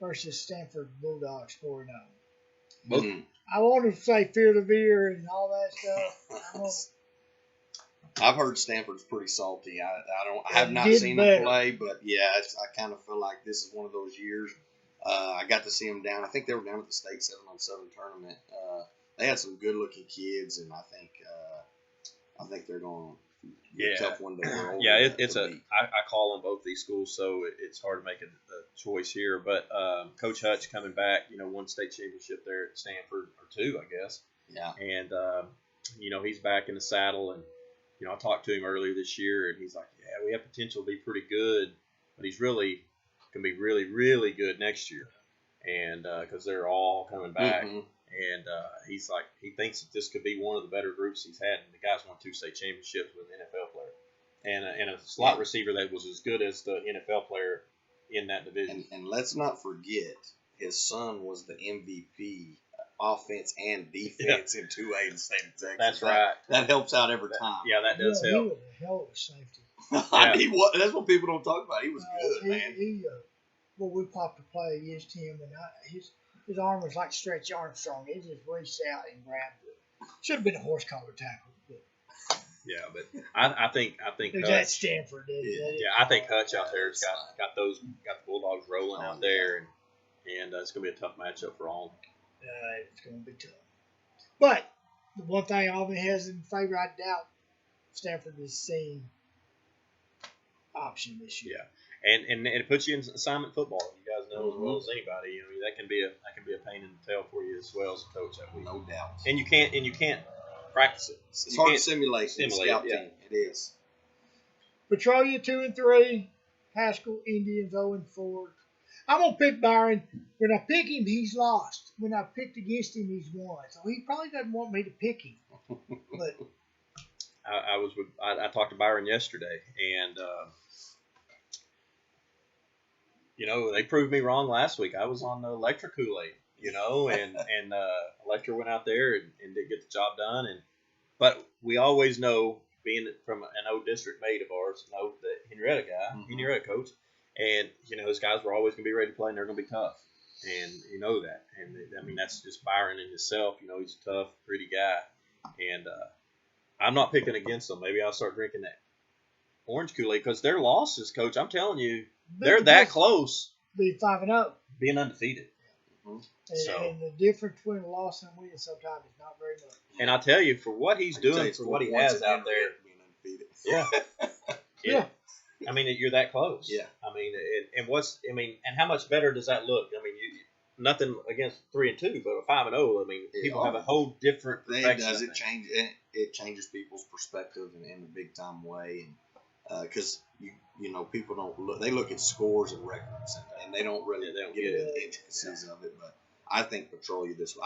versus Stanford Bulldogs 4-0. Mm. I want to say fear the veer and all that stuff. I've heard Stanford's pretty salty. I have not seen them play, but yeah, I kind of feel like this is one of those years. I got to see them down. I think they were down at the state 7-on-7 tournament. They had some good-looking kids, and I think they're going to be a tough one to roll. Yeah, I call on both these schools, so it's hard to make a choice here. But Coach Hutch coming back, won state championship there at Stanford, or 2, I guess. Yeah. And he's back in the saddle, and I talked to him earlier this year, and he's like, "Yeah, we have potential to be pretty good, but he's really can be really, really good next year." And because they're all coming back. Mm-hmm. And he's like, he thinks that this could be one of the better groups he's had. And the guy's won 2 state championships with an NFL player, and a slot receiver that was as good as the NFL player in that division. And let's not forget, his son was the MVP, offense and defense in 2A in the state of Texas. That's right. That helps out every time. Yeah, that does help. He was a hell of a safety. That's what people don't talk about. He was good, man. We popped a play against him, and his arm was like Stretch Armstrong. He just reached out and grabbed it. Should have been a horse collar tackle. But. Yeah, but I think There's that Hutch. Stanford. Yeah, I think Hutch out there's got the Bulldogs rolling out there, and it's gonna be a tough matchup for all. It's going to be tough. But the one thing Auburn has in favor, I doubt Stanford is seeing option this year. Yeah, and it puts you in assignment football. You guys know as well as anybody. That can be a pain in the tail for you as well as a coach that week. No doubt. And you can't practice it. It's hard to simulate scout team. It is. Petrolia 2-3, Haskell Indians 0-4. I'm gonna pick Byron. When I pick him, he's lost. When I picked against him, he's won. So he probably doesn't want me to pick him. But I talked to Byron yesterday, and they proved me wrong last week. I was on the Electra Kool-Aid, and Electra went out there and did get the job done. But we always know, being from an old district mate of ours, the Henrietta guy, Henrietta coach, and his guys were always going to be ready to play, and they're going to be tough, and you know that. And I mean, that's just Byron in himself. He's a tough, gritty guy, and I'm not picking against them. Maybe I'll start drinking that orange Kool-Aid because their losses, Coach. I'm telling you, they're that close. Be 5-0, being undefeated. And the difference between a loss and a win sometimes is not very much. And I tell you, for what he's doing, for what he has out there, being undefeated. Yeah. I mean, you're that close. Yeah. I mean, and how much better does that look? I mean, nothing against 3-2, but 5-0. I mean, people have a whole different perspective. It changes people's perspective in a big time way, and because people don't look. They look at scores and records, and they don't really get into the intricacies of it. But I think Petrolia this way.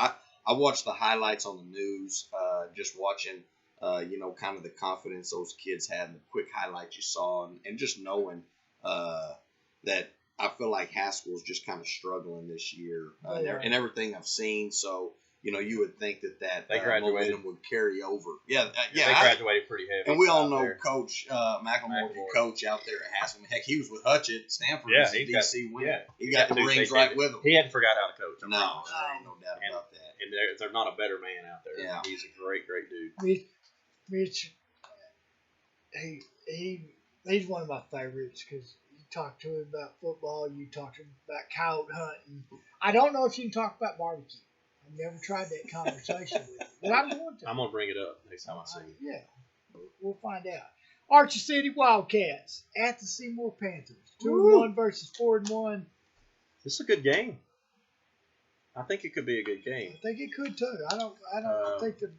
I watched the highlights on the news, just watching. Kind of the confidence those kids had, and the quick highlights you saw, and just knowing that I feel like Haskell's just kind of struggling this year, and everything I've seen. So, you would think that they momentum would carry over. They graduated pretty heavy. And we all know Coach McElmore, coach out there at Haskell. Heck, he was with Hutch at Stanford. Yeah, DC win. He got the rings right with him. He hadn't forgot how to coach. No doubt about that. And there's not a better man out there. Yeah. He's a great, great dude. Mitch, he's one of my favorites because you talk to him about football, you talk to him about coyote hunting. I don't know if you can talk about barbecue. I've never tried that conversation with him, but I'm going to. I'm going to bring it up next time I see him. Yeah, we'll find out. Archer City Wildcats at the Seymour Panthers. 2-1 versus 4-1. This is a good game. I think it could be a good game. I think it could too. I don't think the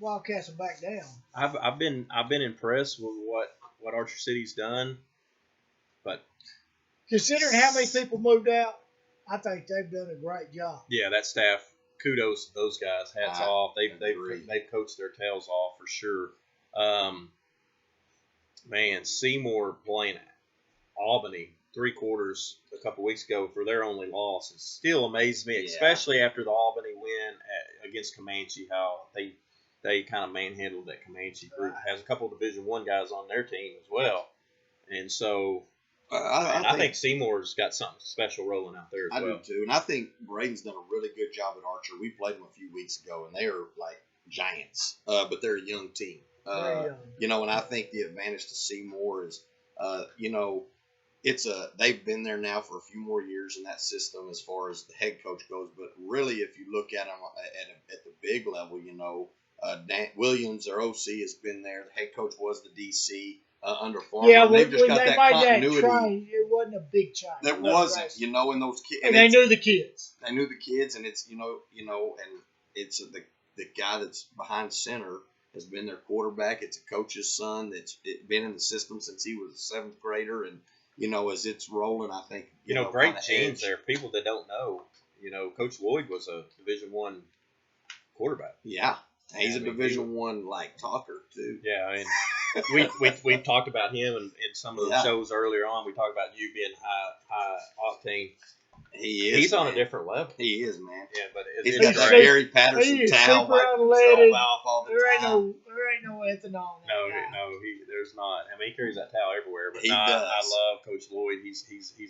Wildcats will back down. I've been impressed with what Archer City's done, but considering how many people moved out, I think they've done a great job. Yeah, that staff. Kudos to those guys. Hats off. They've coached their tails off for sure. Seymour playing Albany 3 quarters a couple weeks ago for their only loss. It still amazes me, especially after the Albany win against Comanche. How they kind of manhandled that Comanche group. Has a couple of Division I guys on their team as well, and so. I think Seymour's got something special rolling out there as well. I do too, and I think Braden's done a really good job at Archer. We played them a few weeks ago, and they are like giants, but they're a young team. And I think the advantage to Seymour is, they've been there now for a few more years in that system as far as the head coach goes. But really, if you look at them at the big level, Dan Williams, their OC, has been there. The head coach was the DC. Under Farmer. Yeah, they've just got that continuity. It wasn't a big change. That wasn't, and those kids. And they knew the kids. They knew the kids, and it's, and it's the guy that's behind center has been their quarterback. It's a coach's son that's been in the system since he was a 7th grader, and as it's rolling, I think great genes there. People that don't know, Coach Lloyd was a Division I quarterback. Yeah, he's a Division I talker too. Yeah, I mean. We've talked about him in some of the shows earlier on. We talked about you being high octane. He is. He's on a different level. He is, man. Yeah, but he's got the Gary Patterson towel wiping himself off all the time. There ain't no ethanol. There's not. I mean, he carries that towel everywhere. But he does. I love Coach Lloyd. He's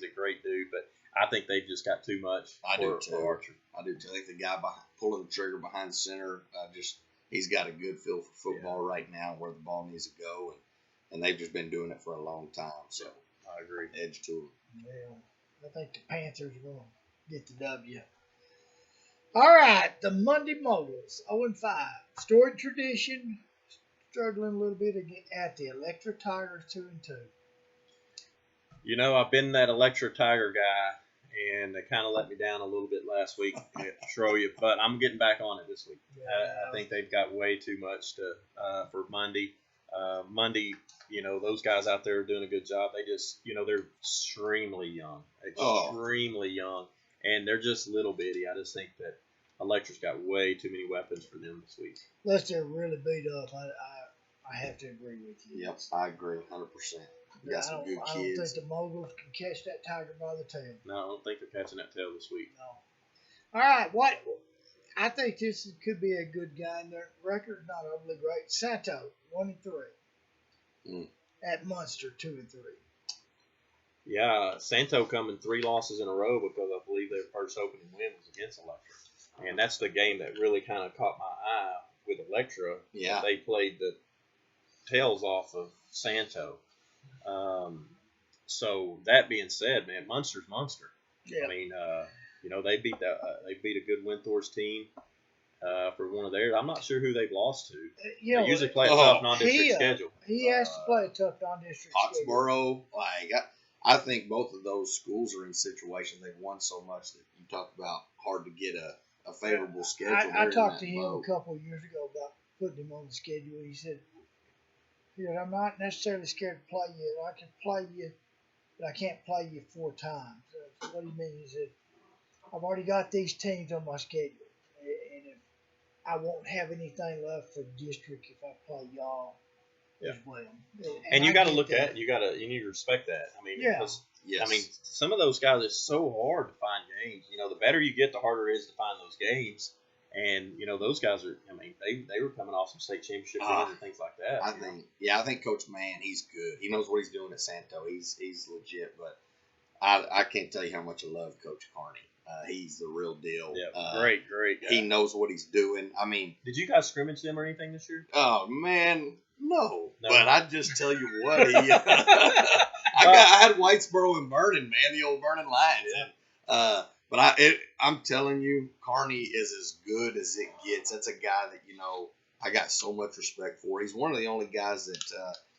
a great dude. But I think they've just got too much for Archer. I do too. I think the guy pulling the trigger behind center just. he's got a good feel for football right now, where the ball needs to go, and they've just been doing it for a long time. So I agree. Edge to him. Yeah, I think the Panthers are going to get the W. All right, the Monday Moguls, 0-5. Storied tradition, struggling a little bit at the Electra Tigers, 2-2. You know, I've been that Electra Tiger guy, and they kind of let me down a little bit last week at Troya, but I'm getting back on it this week. I think they've got way too much for Monday. Monday, you know, those guys out there are doing a good job. They just, you know, they're extremely young, and they're just little bitty. I just think that Electra's got way too many weapons for them this week. Unless they're really beat up, I have to agree with you. Yep, I agree 100%. You got some good I kids. don't think the Moguls can catch that Tiger by the tail. No, I don't think they're catching that tail this week. No. All right, I think this could be a good game. Their record's not overly great. Santo, 1-3. At Munster, 2-3. Yeah, Santo coming 3 losses in a row because I believe their first opening win was against Electra. And that's the game that really kind of caught my eye with Electra. Yeah. They played the tails off of Santo. So that being said, man, Munster's Munster. Yeah. I mean, you know, they beat a good Windthorst team for one of theirs. I'm not sure who they've lost to. They usually play a tough non-district schedule. He has to play a tough non-district schedule. Foxborough, I think both of those schools are in situations they've won so much that you talk about hard to get a favorable schedule. I talked to him a couple of years ago about putting him on the schedule. He said, I'm not necessarily scared to play you. I can play you, but I can't play you 4 times. So what do you mean? He said, I've already got these teams on my schedule, and if I won't have anything left for district if I play y'all as well. And you got to look at, you need to respect that. I mean, because I mean, some of those guys, it's so hard to find games. You know, the better you get, the harder it is to find those games. And, you know, those guys are, I mean, they were coming off some state championship wins and things like that. I think Coach Mann, he's good. He knows what he's doing at Santo. He's legit. But I can't tell you how much I love Coach Carney. He's the real deal. Yeah, great guy. He knows what he's doing. I mean, did you guys scrimmage them or anything this year? Oh man, no. But I just tell you what, I had Whitesboro and Vernon, man, the old Vernon Lions. Yeah. But I'm telling you, Carney is as good as it gets. That's a guy that, you know, I got so much respect for. He's one of the only guys that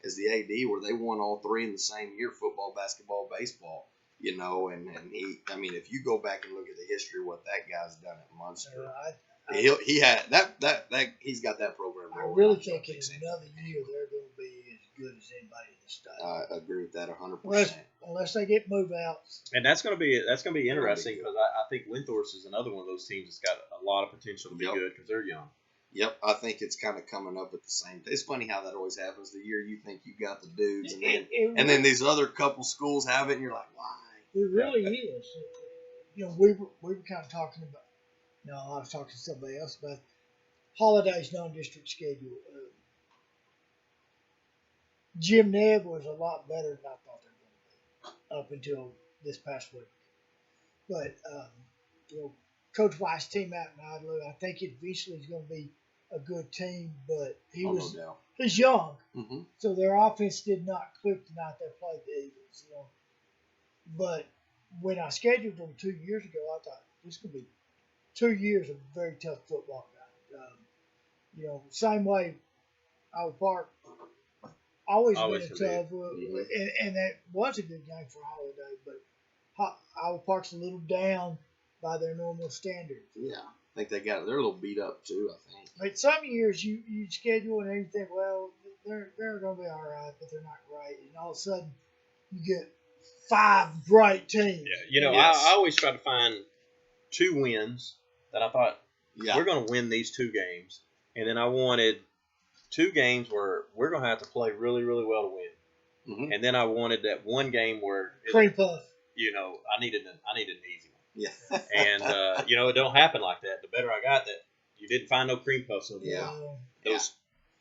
is the AD where they won all 3 in the same year: football, basketball, baseball. You know, and he, I mean, if you go back and look at the history of what that guy's done at Munster, he had that he's got that program rolling. I really think in another year they're going to be as good as anybody in the state. I agree with that 100%. Unless they get move outs. And that's going to be interesting because I think Windthorst is another one of those teams that's got a lot of potential to be good because they're young. Yep, I think it's kind of coming up at the same time. It's funny how that always happens. The year you think you got the dudes, and then these other couple schools have it, and you're like, why? It really is. You know, we were kind of talking about. No, I was talking to somebody else about Holiday's non-district schedule. Jim Nebb was a lot better than I thought they were going to be up until this past week. But you know, Coach White's team out in Idlewood, I think eventually is going to be a good team. But he's young, so their offense did not click tonight. They played the Eagles, you know. But when I scheduled them 2 years ago, I thought this could be 2 years of very tough football guys. You know, same way Iowa Park always been a tough, and that was a good game for Holiday. But Iowa Park's a little down by their normal standards. Yeah, I think they're a little beat up too. I think. But some years you schedule and you think, well, they're going to be all right, but they're not great, and all of a sudden you get 5 great teams. Yeah, you know, I always try to find 2 wins that I thought we're going to win these 2 games, and then I wanted 2 games where we're going to have to play really, really well to win, and then I wanted that 1 game where cream puff. You know, I needed an easy one. Yeah, and you know, it don't happen like that. The better I got, that you didn't find no cream puffs over there.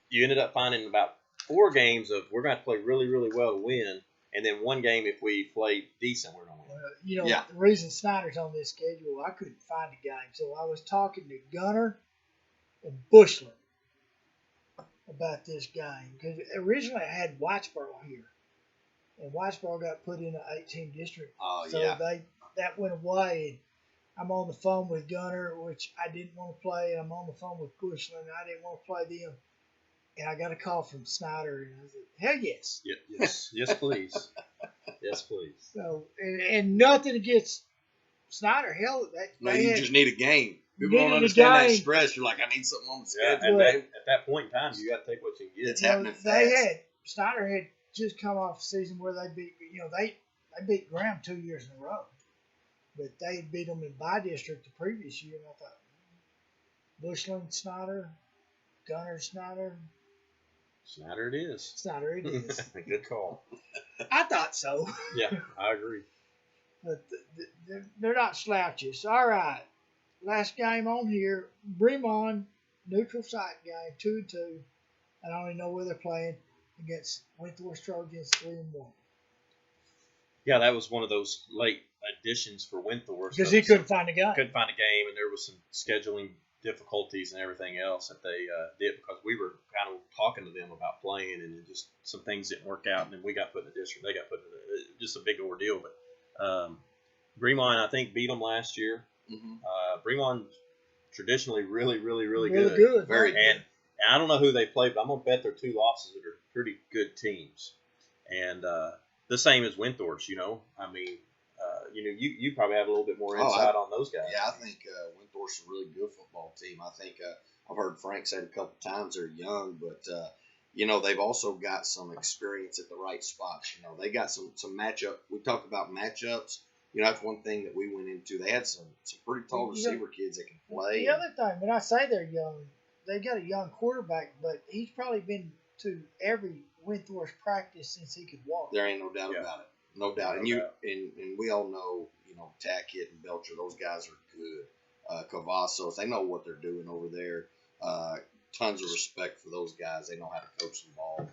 You ended up finding about 4 games of we're going to have to play really, really well to win. And then 1 game, if we play decent, we're going to win. You know, the reason Snyder's on this schedule, I couldn't find a game. So I was talking to Gunner and Bushland. about this game because originally I had Whitesboro here, and Whitesboro got put in an 18 district. Oh, So yeah. that went away. And I'm on the phone with Gunner, which I didn't want to play, and I'm on the phone with Bushland, and I didn't want to play them. And I got a call from Snyder, and I said, "Hell yes." Yes, please. Yes, please. So and nothing against Snyder. Hell, No, they you had, just need a game. People don't needed a understand that game. stress. You're like, I need something on the Yeah, schedule. at that point in time, you got to take what you can get. It's happening They fast. had Snyder had just come off a season where they beat they beat Graham 2 years in a row, but they had beat them in by district the previous year, and I thought Bushland Snyder, Gunner Snyder, Snyder it is. Snyder it is. Good call. I thought so, Yeah, I agree. but they're not slouches. All right, last game on here, Bremond neutral site game 2-2. I don't even know where they're playing against Wentworth Trojans 3-1. Yeah, that was one of those late additions for Wentworth. Because he couldn't find a guy. Couldn't find a game, and there was some scheduling difficulties and everything else that they did because we were kind of talking to them about playing, and just some things didn't work out, and then we got put in the district. They got put in just a big ordeal. But Bremond, I think, beat them last year. Mm-hmm. Bremond traditionally really Really good. good. Very good. And I don't know who they played, but I'm going to bet they're 2 losses that are pretty good teams. And the same as Wentworth, I mean, you probably have a little bit more insight on those guys. Yeah, I think Wentworth's a really good football team. I think I've heard Frank say it a couple times they're young, but they've also got some experience at the right spots. They got some matchup. We talk about matchups. That's one thing that we went into. They had some pretty tall receiver kids that can play. The other thing, when I say they're young, they got a young quarterback, but he's probably been to every Wentworth practice since he could walk. There ain't no doubt about it. No doubt. No And doubt. and we all know, Tackett and Belcher, those guys are good. Cavazos, they know what they're doing over there. Tons of respect for those guys. They know how to coach the ball.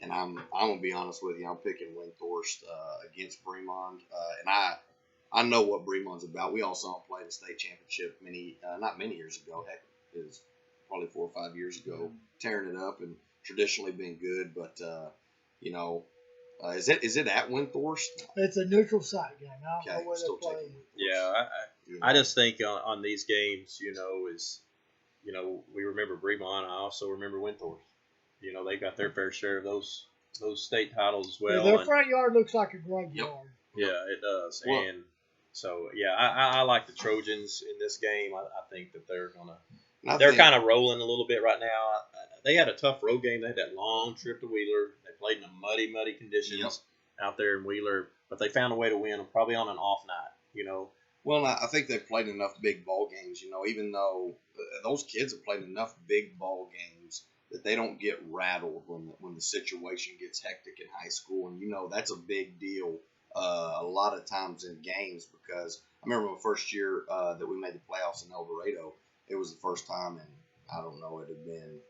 And I'm gonna be honest with you. I'm picking Wentworth against Bremond, and I know what Bremond's about. We all saw him play the state championship not many years ago. Heck, it was probably 4 or 5 years ago, tearing it up and traditionally been good. But is it at Wentworth? It's a neutral site game. I don't know where still they're taking playing. Yeah, I just think on these games, we remember Bremond. I also remember Wentworth. They got their fair share of those state titles as well. Their front yard looks like a graveyard. Yeah, it does. Well, and so, I like the Trojans in this game. I think that they're kind of rolling a little bit right now. They had a tough road game. They had that long trip to Wheeler. They played in muddy conditions out there in Wheeler, but they found a way to win, probably on an off night, Well, I think they've played enough big ball games, even though those kids have played enough big ball games that they don't get rattled when the situation gets hectic in high school. And, that's a big deal a lot of times in games, because I remember my first year that we made the playoffs in El Dorado. It was the first time in, I don't know, it had been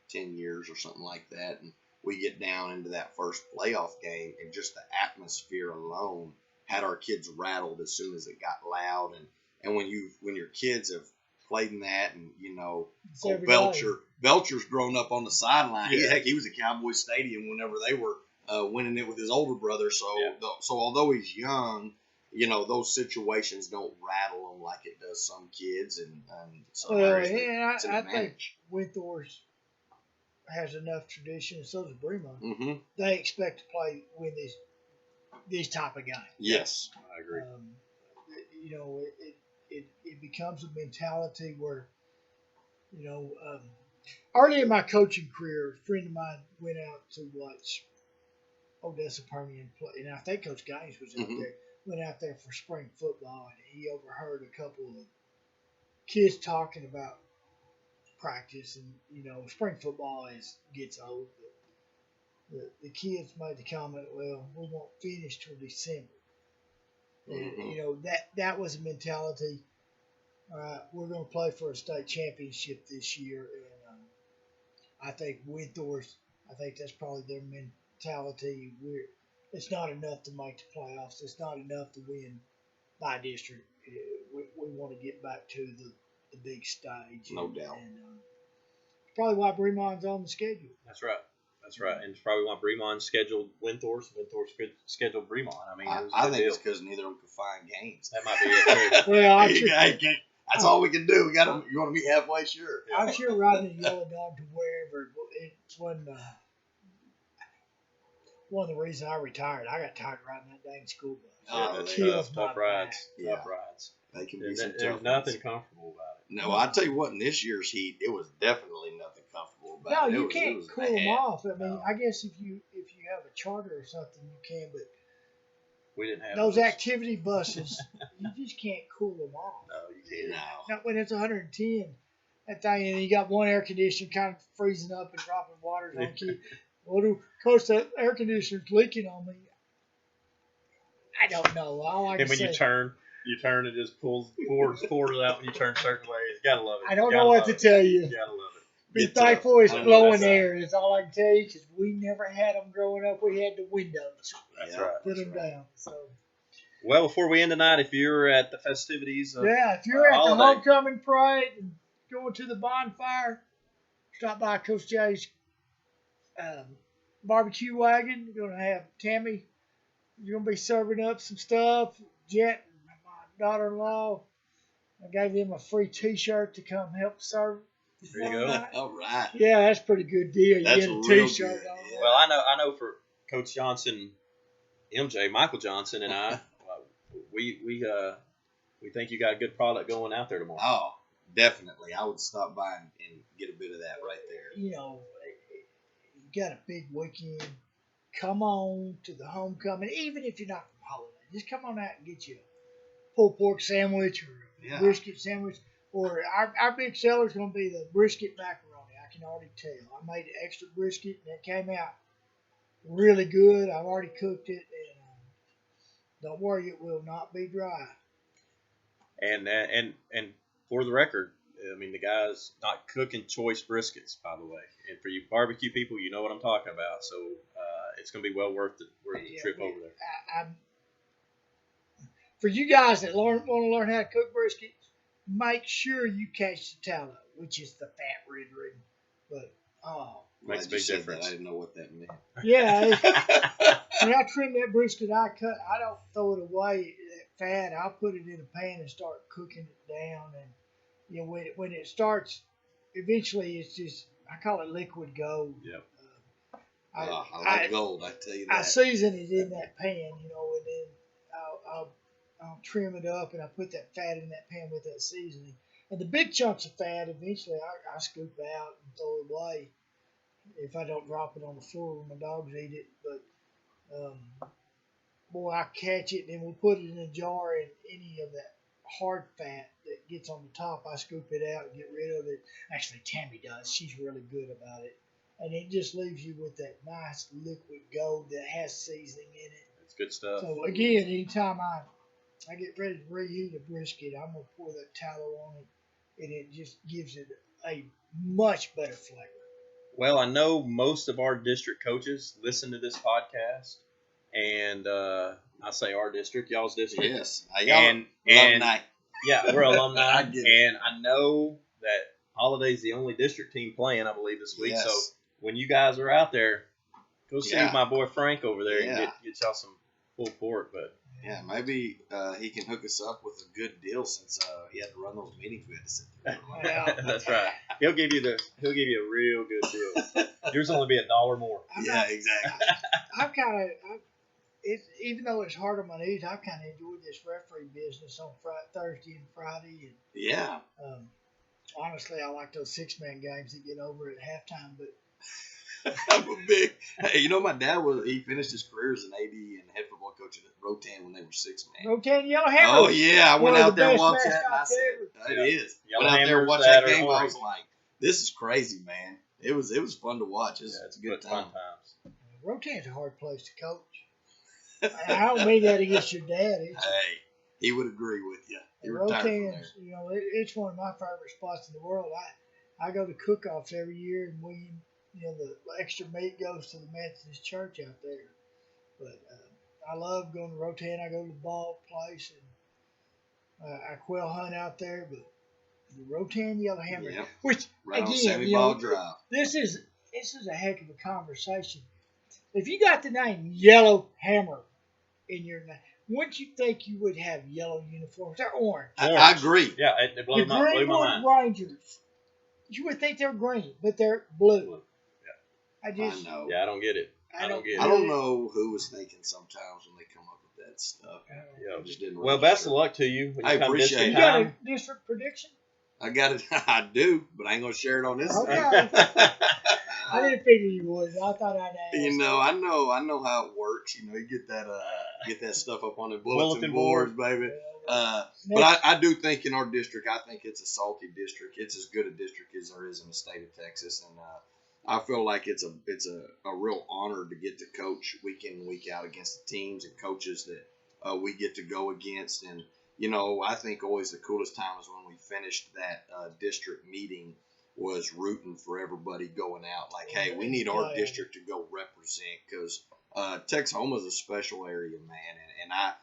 10 years or something like that. And we get down into that first playoff game, and just the atmosphere alone had our kids rattled as soon as it got loud. And when your kids have played in that, and Belcher's grown up on the sideline. Yeah. He was at Cowboy Stadium whenever they were winning it with his older brother. So although he's young, those situations don't rattle him like it does some kids, and some areas. It's an I advantage. think Wentworth has enough tradition, and so does Bremond. Mm-hmm. They expect to win these type of games. Yes, I agree. It becomes a mentality where, early in my coaching career, a friend of mine went out to watch Odessa Permian play, and I think Coach Gaines was out there. Went out there for spring football, and he overheard a couple of kids talking about practice, and spring football gets old. The kids made the comment, "Well, we won't finish till December." And, that was a mentality. All right, we're going to play for a state championship this year, and I think Wentworth, that's probably their mentality. It's not enough to make the playoffs. It's not enough to win by district. We want to get back to the big stage. No doubt. And probably why Bremon's on the schedule. That's right. That's right. And it's probably why Bremon scheduled Windthorst. Windthorst scheduled Bremon. I mean, it was a I good think deal. it's because neither of them could find games. That might be it, too. Well, That's all we can do. We got to. You want to meet halfway? Sure. I'm sure riding a yellow dog to wherever it's one of the reasons I retired. I got tired of riding that dang school bus. Yeah, Oh, that's kills tough my rides. back. Tough rides. They can be And some there's tough nothing ones. comfortable about it. No, I tell you what. In this year's heat, it was definitely nothing comfortable about No, it. you It can't was cool them bad. off. I mean, No. I guess if you have a charter or something, you can. But We didn't have those activity buses, you just can't cool them off. No, you can't. No. Not when it's 110. That thing, and you got one air conditioner kind of freezing up and dropping waters on you. Well, of course, the air conditioner's leaking on me. I don't know. All I can And when say, you turn, it just pours out when you turn certain ways. You gotta love it. I don't Gotta know what love to it. tell you. You gotta love it. Be Get tough. thankful it's I know blowing that's right. air. Is all I can tell you, because we never had them growing up. We had the windows. That's Yeah. right. Put them down. So Well, before we end tonight, if you're at the festivities of yeah, if you're at the holiday. homecoming parade and going to the bonfire, stop by Coach Jay's barbecue wagon. You're gonna have Tammy. You're gonna be serving up some stuff. Jet, my daughter-in-law, I gave them a free T-shirt to come help serve. There you go. All right. Yeah, that's a pretty good deal. You That's get a real T-shirt good, on. yeah. Well, I know for Coach Johnson, MJ, Michael Johnson, and I, we think you got a good product going out there tomorrow. Oh, definitely. I would stop by and get a bit of that right there. You know, you got a big weekend. Come on to the homecoming, even if you're not from holiday. Just come on out and get you a pulled pork sandwich or a Yeah. brisket sandwich. Or our big seller is going to be the brisket macaroni. I can already tell. I made the extra brisket and it came out really good. I've already cooked it, and don't worry, it will not be dry. And for the record, I mean the guy's not cooking choice briskets, by the way. And for you barbecue people, you know what I'm talking about. So it's going to be well worth the trip over there. For you guys that want to learn how to cook brisket, make sure you catch the tallow, which is the fat red ring. But Makes a Glad you big said that. difference. I didn't know what that meant. yeah, when I trim that brisket, I don't throw it away. That fat, I'll put it in a pan and start cooking it down. And you know, when it starts, eventually it's just, I call it liquid gold. Yep. I like gold. I tell you that. I season it in that pan, you know, and then I'll trim it up and I put that fat in that pan with that seasoning. And the big chunks of fat, eventually I scoop out and throw it away if I don't drop it on the floor when my dogs eat it. But boy, I catch it and then we'll put it in a jar, and any of that hard fat that gets on the top, I scoop it out and get rid of it. Actually, Tammy does. She's really good about it. And it just leaves you with that nice liquid gold that has seasoning in it. It's good stuff. So again, anytime I get ready to reheat a brisket, I'm gonna pour that tallow on it, and it just gives it a much better flavor. Well, I know most of our district coaches listen to this podcast, and I say our district, y'all's district. Yes. And alumni. yeah, we're alumni, I get it. and I know that Holiday's the only district team playing, I believe, this week. Yes. So when you guys are out there, go see Yeah. my boy Frank over there and Yeah. get y'all some pulled pork. But Yeah, maybe he can hook us up with a good deal since he had to run those meetings we had to sit through. Yeah. that's right. He'll give you a real good deal. Yours will only be $1 more. Yeah, exactly. I've even though it's hard on my knees, I've kind of enjoyed this referee business on Thursday and Friday. Yeah. And honestly, I like those 6-man games that get over at halftime. But I'm a big. Hey, you know, my dad he finished his career as an AD and head football coach at Rotan when they were 6-man. Rotan Yellowhammer. Oh yeah, I one went of out the there and best watched that, and I mascots said, ever. "It is." Yellowhammers Went out there and watched that that are game. I white. was like, "This is crazy, man." It was fun to watch. It's a good fun time. times. Rotan's a hard place to coach. I don't mean that against your dad. Hey, he would agree with you. He retired from there. Rotan's, you know, it's one of my favorite spots in the world. I go to cook-offs every year, and the extra meat goes to the Methodist church out there. But I love going to Rotan. I go to the ball place, and I quail hunt out there. But The Rotan Yellowhammer, Yep. which Right on again, Sammy Ball Drive. this is a heck of a conversation. If you got the name Yellowhammer in your name, wouldn't you think you would have yellow uniforms? They're orange. I agree. Yeah, it blew The my Greenwood mind. Rangers. You would think they're green, but they're blue. Yeah. I know. Yeah, I don't get it. I don't get it. I don't know who was thinking sometimes when they come up with that stuff. Yeah. I just didn't. Well, best of luck to you. When you I come appreciate district it. You got a time. district prediction? I got it. I do, but I ain't gonna share it on this. Okay. Thing. I didn't figure you would. I thought I'd ask. You know, I know how it works. You know, you get that stuff up on the bulletin boards, baby. But I do think in our district, I think it's a salty district. It's as good a district as there is in the state of Texas, and I feel like it's a real honor to get to coach week in and week out against the teams and coaches that we get to go against. And you know, I think always the coolest time is when we finished that district meeting was rooting for everybody going out. Like, hey, we need our district to go represent because Texohoma is a special area, man, and I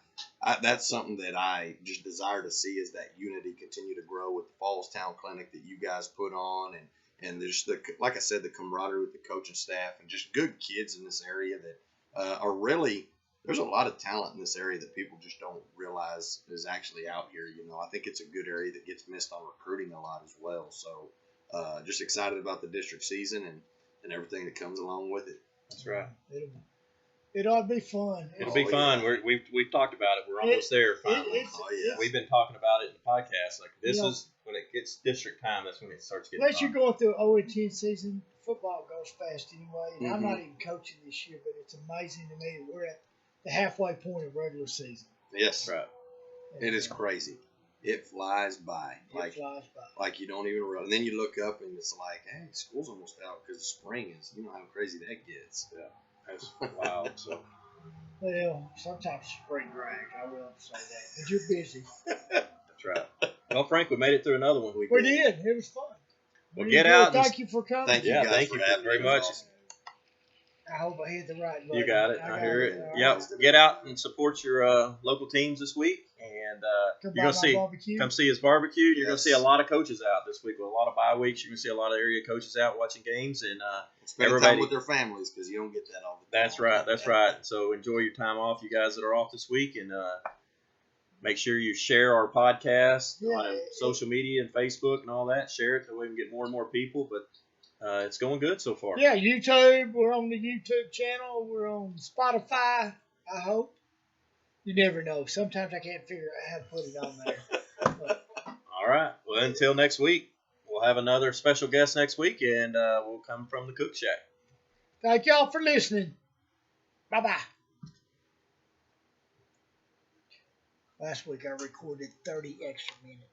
that's something that I just desire to see is that unity continue to grow with the Falls Town Clinic that you guys put on, and there's like I said, the camaraderie with the coaching staff and just good kids in this area that are really. There's a lot of talent in this area that people just don't realize is actually out here. You know, I think it's a good area that gets missed on recruiting a lot as well. So, just excited about the district season and everything that comes along with it. That's right. It ought to be fun. It'll be fun. Yeah. We've talked about it. We're almost there finally. We've been talking about it in the podcast. Like this is when it gets district time. That's when it starts getting. Unless fun. you're going through 0-10 season, football goes fast anyway. And I'm not even coaching this year, but it's amazing to me that we're at the halfway point of regular season. Yes, right. It is crazy. It flies by. Like you don't even realize. And then you look up and it's like, hey, school's almost out because the spring is. You know how crazy that gets. Yeah, that's wild. So. Well, sometimes spring drags. I will say that. But you're busy. That's right. Well, Frank, we made it through another one. We did. It was fun. Well, get out. Thank you for coming. Thank you guys thank for you having very me. much. Awesome. I hope I hit the right button. You got it. I hear it. All Yep. right. Get out and support your local teams this week, and you're gonna see. Come see us barbecue. You're gonna see a lot of coaches out this week with a lot of bye weeks. You're gonna see a lot of area coaches out watching games and spend time with their families because you don't get that all the time. That's right. That's right. So enjoy your time off, you guys that are off this week, and make sure you share our podcast on social media and Facebook and all that. Share it so we can get more and more people. But it's going good so far. Yeah, YouTube. We're on the YouTube channel. We're on Spotify, I hope. You never know. Sometimes I can't figure out how to put it on there. All right. Well, until next week, we'll have another special guest next week, and we'll come from the Cook Shack. Thank y'all for listening. Bye-bye. Last week I recorded 30 extra minutes.